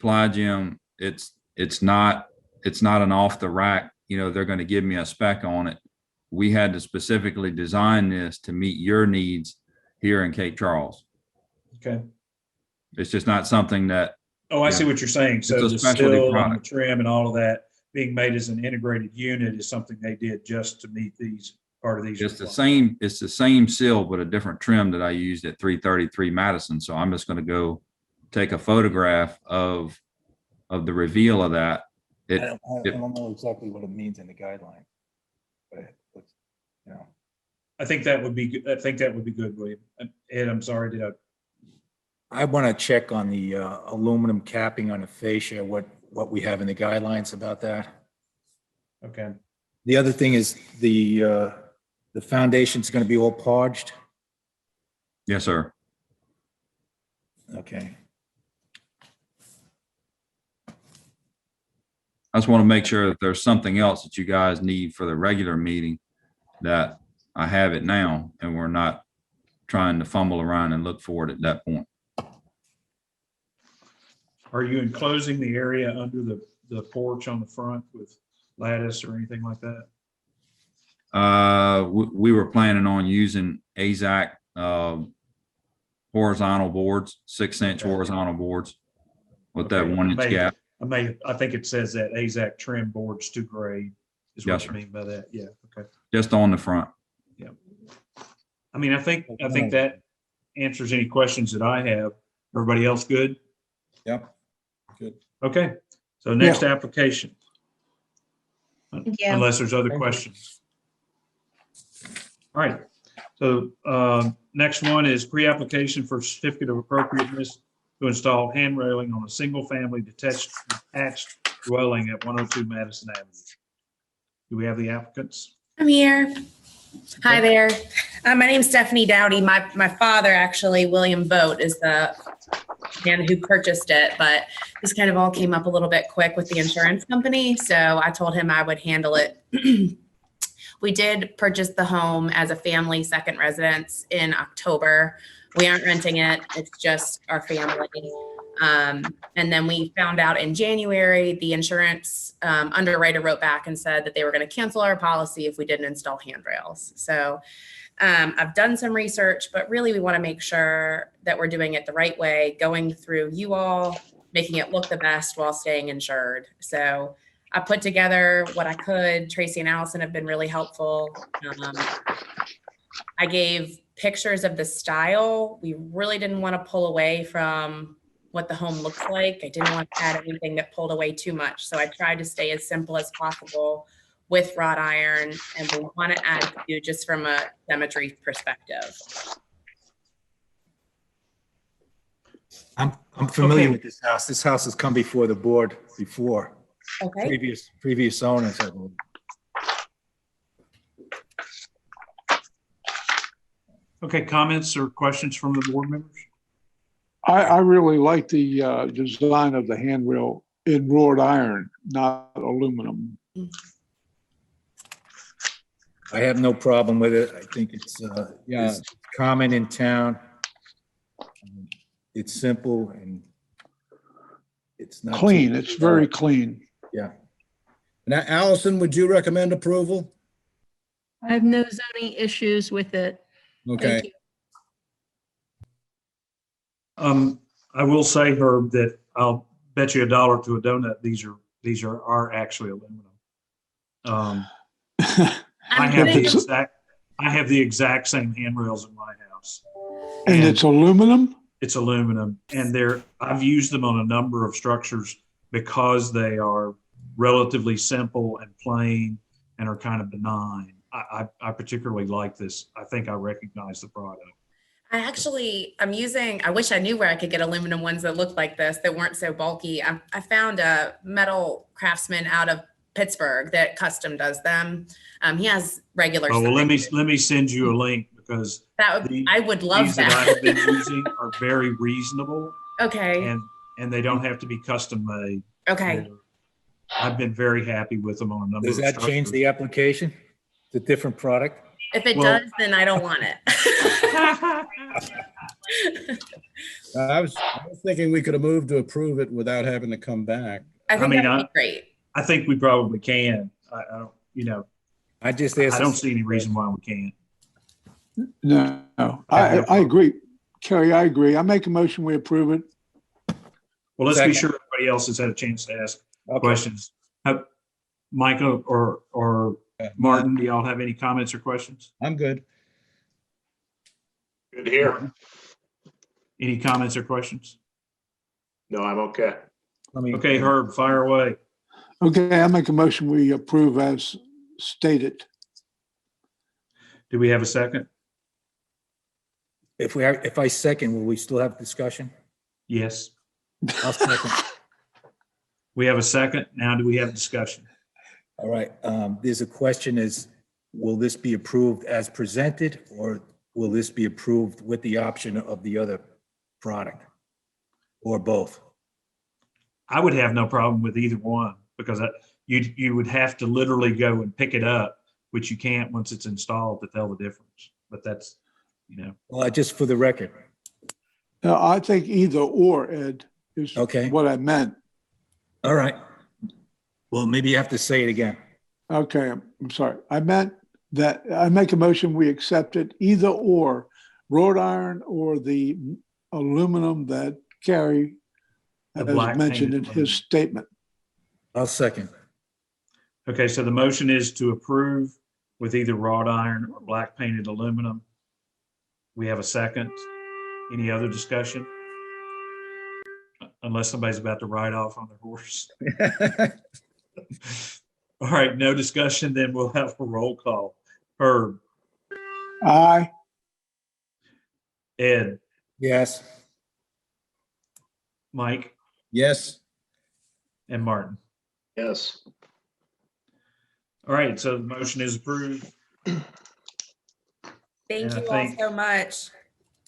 Plygium, it's not an off the rack, they're going to give me a spec on it. We had to specifically design this to meet your needs here in Cape Charles. Okay. It's just not something that. Oh, I see what you're saying. So It's a the specialty sill and the product. trim and all of that being made as an integrated unit is something they did just to meet part of these. It's the same sill, but a different trim that I used at 333 Madison. So I'm just going to go take a photograph of the reveal of that. I don't know exactly what it means in the guideline. But, I think that would be good. I think that would be good, William. Ed, I'm sorry, I want to check on the aluminum capping on the fascia, what we have in the guidelines about that. Okay. The other thing is the foundation's going to be all podged. Yes, sir. Okay. I just want to make sure that there's something else that you guys need for the regular meeting, that I have it now and we're not trying to fumble around and look for it at that point. Are you enclosing the area under the porch on the front with lattice or anything like that? We were planning on using AZAC horizontal boards, 6-inch horizontal boards with that 1-inch gap. I think it says that AZAC trim boards to grade is Yes, what sir. you mean by that. Yeah. Okay. Just on the front. Yeah. I mean, I think that answers any questions that I have. Everybody else good? Yep. Good. Okay. So next application. you. Unless there's other questions. All right. So next one is pre-application for certificate of appropriateness to install hand railing on a single-family detached dwelling at 102 Madison Avenue. Do we have the applicants? I'm here. Hi there. My name's Stephanie Dowdy. My father, actually, William Boat, is the man who purchased it, but this kind of all came up a little bit quick with the insurance company, so I told him I would handle it. We did purchase the home as a family second residence in October. We aren't renting it. It's just our family. And then we found out in January, the insurance underwriter wrote back and said that they were going to cancel our policy if we didn't install handrails. So I've done some research, but really we want to make sure that we're doing it the right way, going through you all, making it look the best while staying insured. So I put together what I could. Tracy and Allison have been really helpful. I gave pictures of the style. We really didn't want to pull away from what the home looks like. I didn't want to add anything that pulled away too much. So I tried to stay as simple as possible with wrought iron, and we want to add to just from a symmetry perspective. I'm familiar with this house. This house has come before the board before. Okay. Previous owners, I believe. Okay, comments or questions from the board members? I really like the design of the handrail in wrought iron, not aluminum. I have no problem with it. I think it's common in town. It's simple and it's not Clean, it's very clean. Yeah. Now, Allison, would you recommend approval? I have no zoning issues with it. Okay. Thank you. I will say, Herb, that I'll bet you $1 to a donut. These are actually aluminum. I have the exact same handrails in my house. And it's aluminum? It's aluminum, and I've used them on a number of structures because they are relatively simple and plain and are kind of benign. I particularly like this. I think I recognize the product. I wish I knew where I could get aluminum ones that looked like this, that weren't so bulky. I found a metal craftsman out of Pittsburgh that custom does them. He has regular. Oh, well, size. let me send you a link because I would love these that. I have been using are very reasonable. Okay. And they don't have to be custom made. Okay. I've been very happy with them on a number Does of that change structures. the application? It's a different product? If it Well- does, then I don't want it. I was thinking we could have moved to approve it without having to come back. I think mean, that would be great. I think we probably can. I don't, I just asked. I don't see any reason why we can't. No, I agree. Kerry, I agree. I make a motion, we approve it. Well, let's be Second. sure everybody else has had a chance to ask Okay. questions. Michael or Martin, do y'all have any comments or questions? I'm good. Good here. Any comments or questions? No, I'm okay. Okay, Herb, fire away. Okay, I make a motion, we approve as stated. Do we have a second? If I second, will we still have discussion? Yes. I'll second. We have a second. Now do we have discussion? All right, there's a question is, will this be approved as presented or will this be approved with the option of the other product? Or both? I would have no problem with either one because you would have to literally go and pick it up, which you can't once it's installed to tell the difference. But that's, Well, just for the record. No, I think either or, Ed, is Okay. what I meant. All right. Well, maybe you have to say it again. Okay, I'm sorry. I meant that I make a motion, we accept it either or, wrought iron or the aluminum that Kerry The has black mentioned in painted his statement. I'll second. Okay, so the motion is to approve with either wrought iron or black painted aluminum. We have a second. Any other discussion? Unless somebody's about to ride off on their horse. All right, no discussion, then we'll have a roll call. Herb, Aye. Ed, Yes. Mike, Yes. and Martin. Yes. All right, so the motion is approved. Thank And I you all think- so much.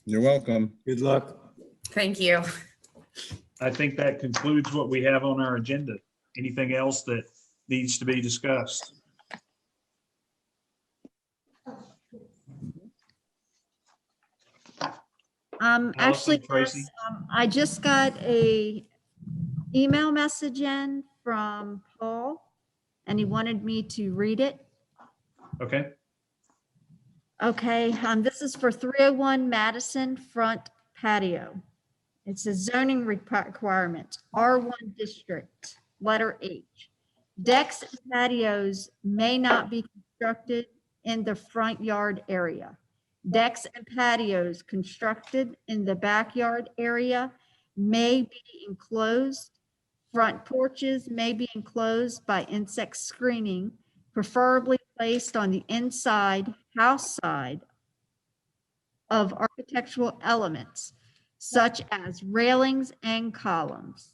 You're welcome. Good luck. Thank you. I think that concludes what we have on our agenda. Anything else that needs to be discussed? Actually, Tracy? yes, I just got a email message in from Paul, and he wanted me to read it. Okay, Okay, this is for 301 Madison Front Patio. It's a zoning requirement, R1 district, letter H. Decks and patios may not be constructed in the front yard area. Decks and patios constructed in the backyard area may be enclosed. Front porches may be enclosed by insect screening, preferably placed on the inside house side of architectural elements such as railings and columns.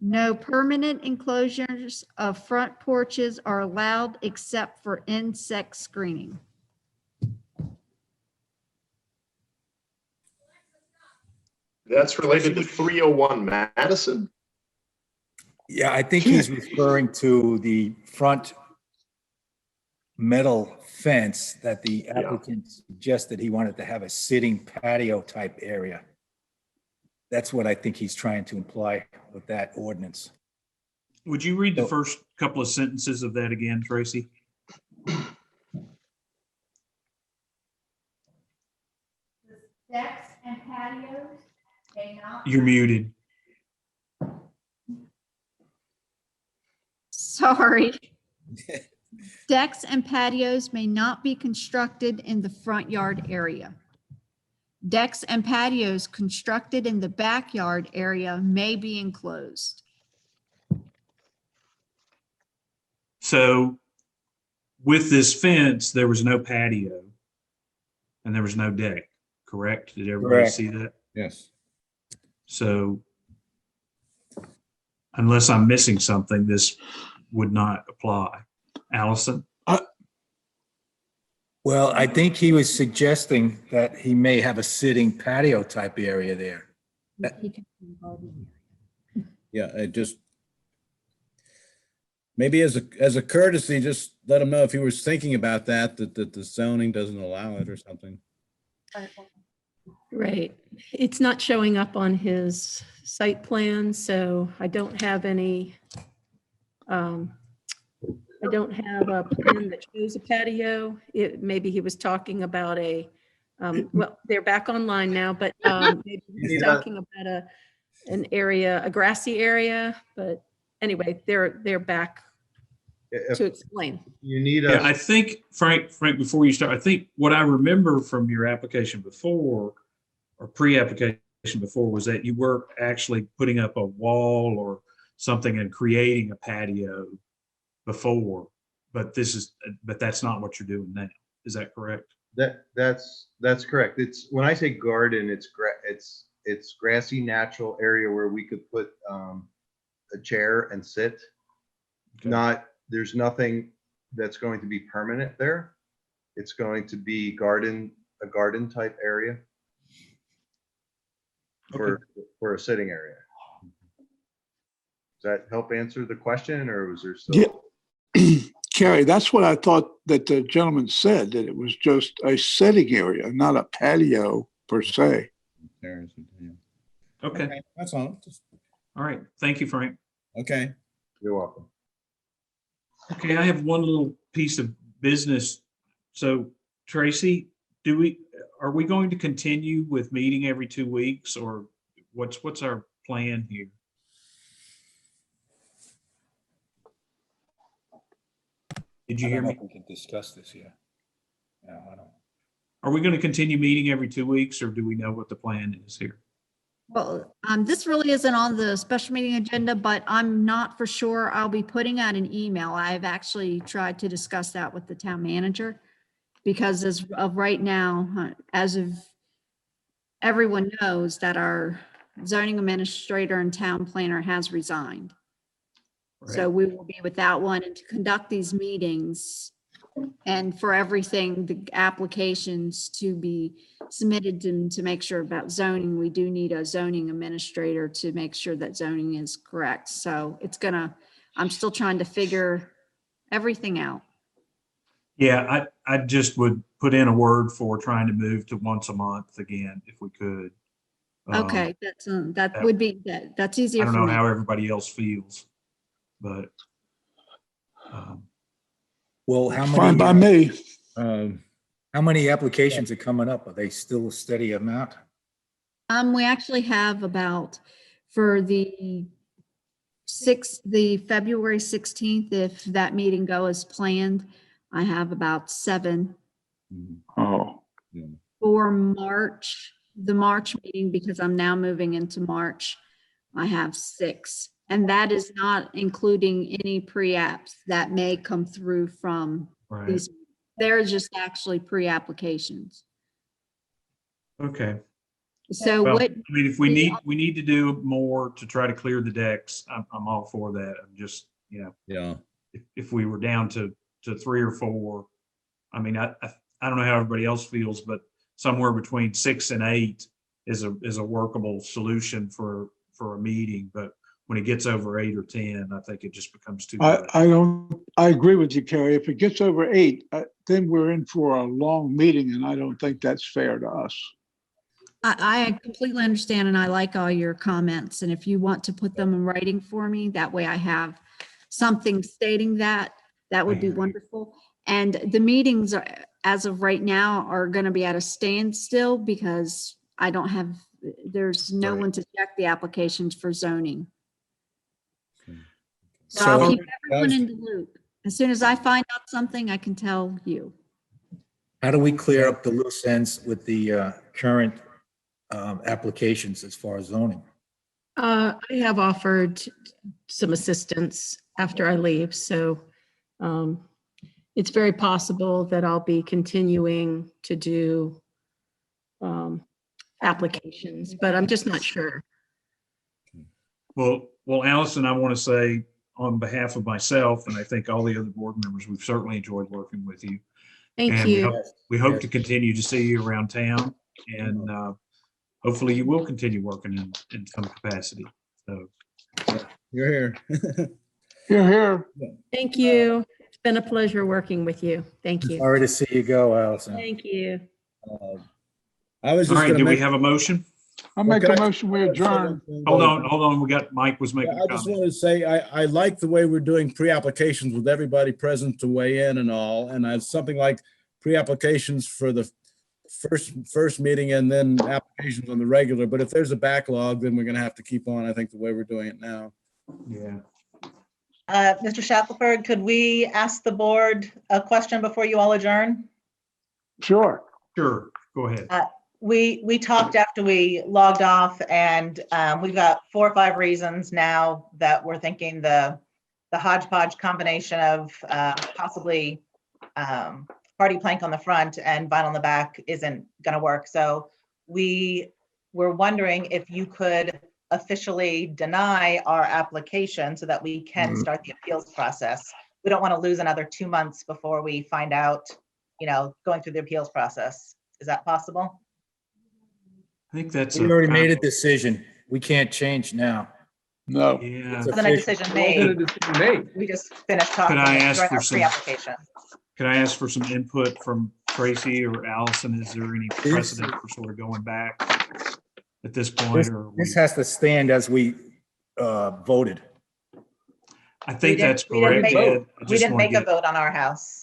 No permanent enclosures of front porches are allowed except for insect screening. That's related to 301 Madison? Yeah, I think he's referring to the front metal fence that the applicant suggested he wanted to have a sitting patio type area. That's what I think he's trying to imply with that ordinance. would you read the first couple of sentences of that again, Tracy? Decks and patios may not. You're muted. Sorry. Decks and patios may not be constructed in the front yard area. Decks and patios constructed in the backyard area may be enclosed. So with this fence, there was no patio and there was no deck, correct? Did everybody Correct. see that? Yes. So unless I'm missing something, this would not apply. Allison? Well, I think he was suggesting that he may have a sitting patio type area there. Yeah, it just, maybe as a courtesy, just let him know if he was thinking about that the zoning doesn't allow it or something. Right. It's not showing up on his site plan, so I don't have any, I don't have a plan that shows a patio. Maybe he was talking about well, they're back online now, but maybe he was talking about an area, a grassy area, but anyway, they're back to explain. You need Yeah, I think, Frank, before you start, I think what I remember from your application before or pre-application before was that you were actually putting up a wall or something and creating a patio before, but that's not what you're doing now. Is that correct? That's correct. It's, when I say garden, it's grassy natural area where we could put a chair and sit. Okay. There's nothing that's going to be permanent there. It's going to be a garden type area for a sitting area. Does that help answer the question, or was there still? Yeah. Carrie, that's what I thought that the gentleman said, that it was just a sitting area, not a patio per se. Okay. That's all. All right. Thank you, Frank. Okay. You're welcome. Okay, I have one little piece of business. So Tracy, are we going to continue with meeting every 2 weeks, or what's our plan here? Did you I hear don't know me? if we can discuss this here. No, I don't. Are we going to continue meeting every 2 weeks, or do we know what the plan is here? Well, this really isn't on the special meeting agenda, but I'm not for sure. I'll be putting out an email. I've actually tried to discuss that with the town manager because as of right now, as of everyone knows that our zoning administrator and town planner has resigned. So we will be without one, and to conduct these meetings and for everything, the applications to be submitted to make sure about zoning, we do need a zoning administrator to make sure that zoning is correct. So I'm still trying to figure everything out. Yeah, I just would put in a word for trying to move to once a month again, if we could. Okay, that's easier I don't for know me. how everybody else feels, but Well, how Fine by many, me. how many applications are coming up? Are they still a steady amount? We actually have about, for the February 16th, if that meeting go as planned, I have about 7. Oh, For March, the March meeting, because I'm now moving into March, I have 6. And that is not including any pre-apps that may come through from these. They're just actually pre-applications. okay. So Well, what? I mean, if we need to do more to try to clear the decks, I'm all for that. I'm just, Yeah. if we were down to 3 or 4, I mean, I don't know how everybody else feels, but somewhere between 6 and 8 is a workable solution for a meeting. But when it gets over 8 or 10, I think it just becomes too much. I agree with you, Carrie. If it gets over 8, then we're in for a long meeting, and I don't think that's fair to us. I completely understand, and I like all your comments. And if you want to put them in writing for me, that way I have something stating that would be wonderful. And the meetings are, as of right now, are going to be at a standstill because there's no one to check the applications for zoning. So I'll keep everyone in the loop. As soon as I find out something, I can tell you. How do we clear up the loose ends with the current applications as far as zoning? I have offered some assistance after I leave, so it's very possible that I'll be continuing to do applications, but I'm just not sure. Well, Allison, I want to say on behalf of myself, and I think all the other board members, we've certainly enjoyed working with you. Thank And you. we hope to continue to see you around town, and hopefully you will continue working in some capacity. So You're here. Here, here. Thank you. It's been a pleasure working with you. Thank you. Sorry to see you go, Allison. Thank you. I was all just right, gonna do we make, have a motion? I'll make Okay. a motion, we adjourn. Hold on. We got, Mike was making I a just comment. wanted to say, I like the way we're doing pre-applications with everybody present to weigh in and all. And I something like pre-applications for the first meeting and then applications on the regular. But if there's a backlog, then we're gonna have to keep on, I think, the way we're doing it now. Yeah. Mr. Shackelford, could we ask the board a question before you all adjourn? Sure. Sure, go ahead. We talked after we logged off, and we've got 4 or 5 reasons now that we're thinking the hodgepodge combination of possibly party plank on the front and vinyl in the back isn't going to work. So we were wondering if you could officially deny our application so that we can start the appeals process. We don't want to lose another 2 months before we find out, going through the appeals process. Is that possible? I think that's. We already made a decision. We can't change now. No. Yeah. It's Wasn't a official. decision Wasn't a made. decision made. We just finished talking Could I during ask our for some- pre-application. Could I ask for some input from Tracy or Allison? Is there any precedent for sort of going back at this point? Or This has to stand as we voted. I think We didn't- that's we didn't correct. make- Ed. I We just didn't wanna make a get- vote on our house.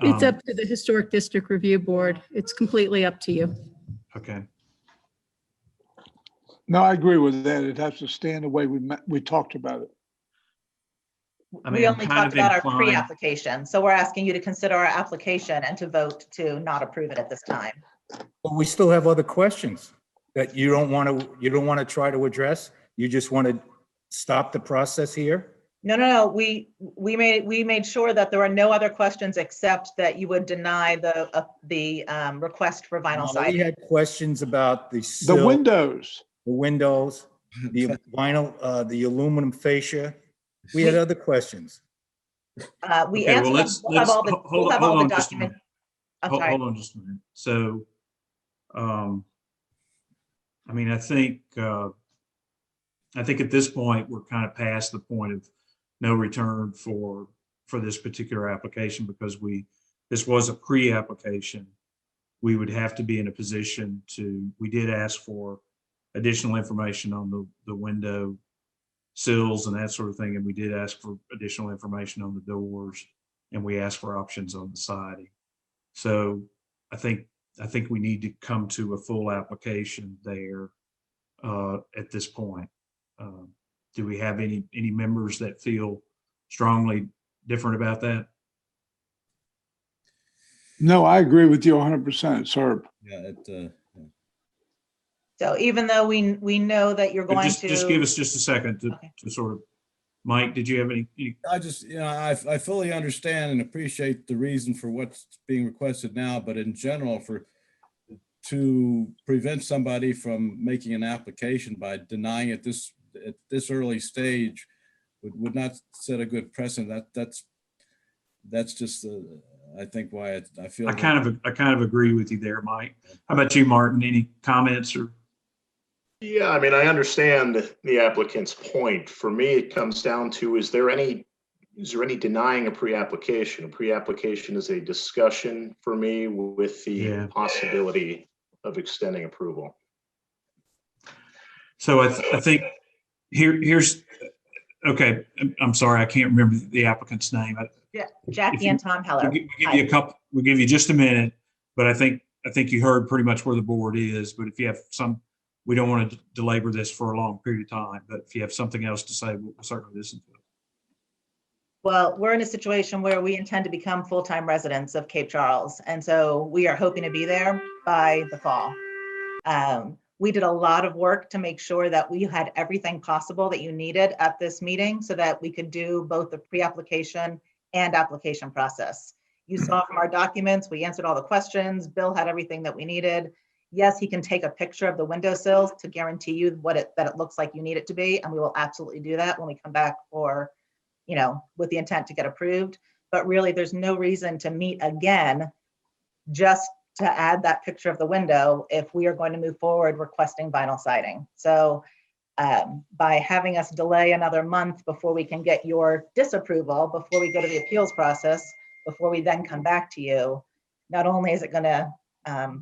It's up to the Historic District Review Board. It's completely up to you. Okay. No, I agree with that. It has to stand the way we talked about it. I mean, We I'm only kind talked of about our inclined- pre-application, so we're asking you to consider our application and to vote to not approve it at this time. But we still have other questions that you don't want to try to address. You just want to stop the process here? No. We made sure that there are no other questions except that you would deny the request for vinyl No, we siding. had questions about the The sill, windows. the windows, the vinyl, the aluminum fascia. We had other questions. We Okay, well, answered them. let's, We'll have all the, hold we'll have all the on just a minute. document. I'm Hold sorry. hold on just a minute. So, I mean, I think at this point, we're kind of past the point of no return for this particular application because this was a pre-application. We would have to be in a position we did ask for additional information on the window sills and that sort of thing. And we did ask for additional information on the doors, and we asked for options on the siding. So I think we need to come to a full application there at this point. Do we have any members that feel strongly different about that? No, I agree with you 100%. It's Herb. Yeah, So even though we know that you're But going just give to, us just a second to sort of, Mike, did you have any? I just, I fully understand and appreciate the reason for what's being requested now, but in general, to prevent somebody from making an application by denying it at this early stage would not set a good precedent. That's just, I think why I feel. I kind of agree with you there, Mike. How about you, Martin? Any comments or? Yeah, I mean, I understand the applicant's point. For me, it comes down to, is there any denying a pre-application? A pre-application is a discussion for me with the possibility of extending approval. So I think here's, okay, I'm sorry, I can't remember the applicant's name. yeah, Jackie and Tom Heller. We'll give you just a minute, but I think you heard pretty much where the board is, but if you have we don't want to belabor this for a long period of time, but if you have something else to say, we'll certainly listen to it. Well, we're in a situation where we intend to become full-time residents of Cape Charles. And so we are hoping to be there by the fall. We did a lot of work to make sure that we had everything possible that you needed at this meeting so that we could do both the pre-application and application process. You saw from our documents, we answered all the questions. Bill had everything that we needed. Yes, he can take a picture of the windowsills to guarantee you that it looks like you need it to be, and we will absolutely do that when we come back for, with the intent to get approved. But really, there's no reason to meet again just to add that picture of the window if we are going to move forward requesting vinyl siding. So by having us delay another month before we can get your disapproval, before we go to the appeals process, before we then come back to you, not only is it going to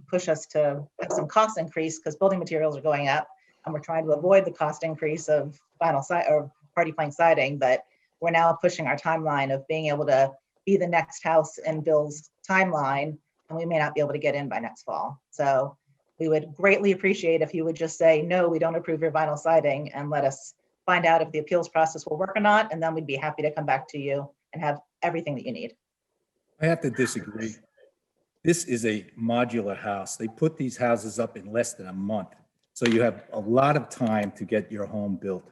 push us to have some cost increase because building materials are going up and we're trying to avoid the cost increase of vinyl or party plank siding, but we're now pushing our timeline of being able to be the next house in Bill's timeline, and we may not be able to get in by next fall. So we would greatly appreciate if you would just say, no, we don't approve your vinyl siding, and let us find out if the appeals process will work or not, and then we'd be happy to come back to you and have everything that you need. I have to disagree. This is a modular house. They put these houses up in less than a month. So you have a lot of time to get your home built.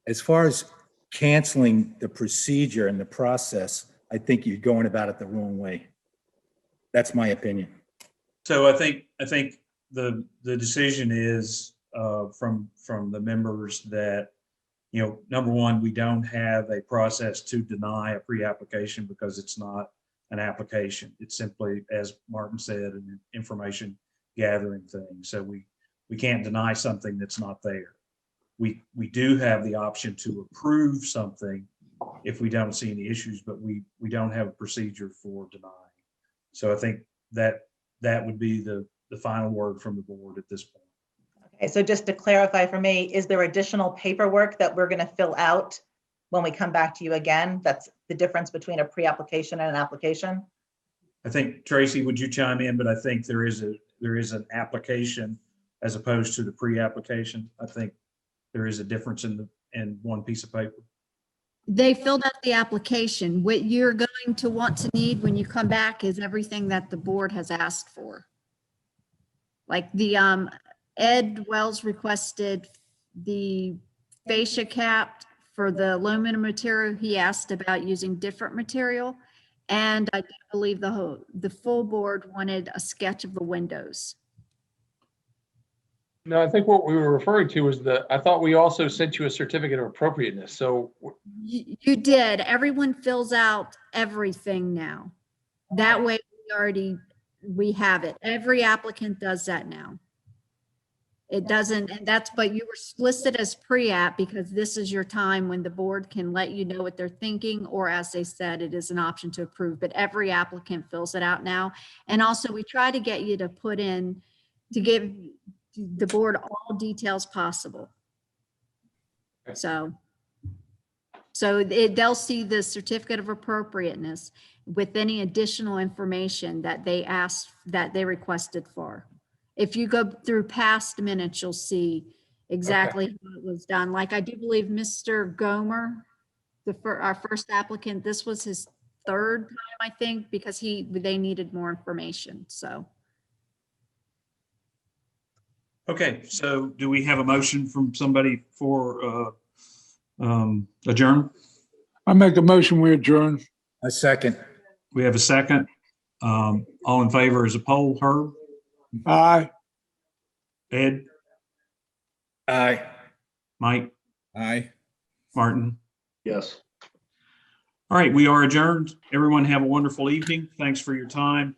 As far as canceling the procedure and the process, I think you're going about it the wrong way. That's my opinion. So I think the decision is from the members that, number one, we don't have a process to deny a pre-application because it's not an application. It's simply, as Martin said, an information gathering thing. So we can't deny something that's not there. We do have the option to approve something if we don't see any issues, but we don't have a procedure for denying. So I think that would be the final word from the board at this point. Okay, so just to clarify for me, is there additional paperwork that we're going to fill out when we come back to you again? That's the difference between a pre-application and an application? I think, Tracy, would you chime in? But I think there is an application as opposed to the pre-application. I think there is a difference in one piece of paper. They filled out the application. What you're going to want to need when you come back is everything that the board has asked for. Like the Ed Wells requested the fascia cap for the aluminum material. He asked about using different material. And I believe the full board wanted a sketch of the windows. No, I think what we were referring to was I thought we also sent you a certificate of appropriateness. So You did. Everyone fills out everything now. That way we have it. Every applicant does that now. It doesn't, but you were listed as pre-app because this is your time when the board can let you know what they're thinking, or as they said, it is an option to approve, but every applicant fills it out now. And also we try to get you to put in, to give the board all details possible. So they'll see the certificate of appropriateness with any additional information that they asked, that they requested for. If you go through past minutes, you'll see exactly how it was done. Like I do believe Mr. Gomer, our first applicant, this was his third time, I think, because they needed more information, so. Okay, so do we have a motion from somebody for adjourn? I make a motion, we adjourn. A second. We have a second. All in favor is a poll. Herb? Aye. Ed? Aye. Mike? Aye. Martin? Yes. All right, we are adjourned. Everyone have a wonderful evening. Thanks for your time.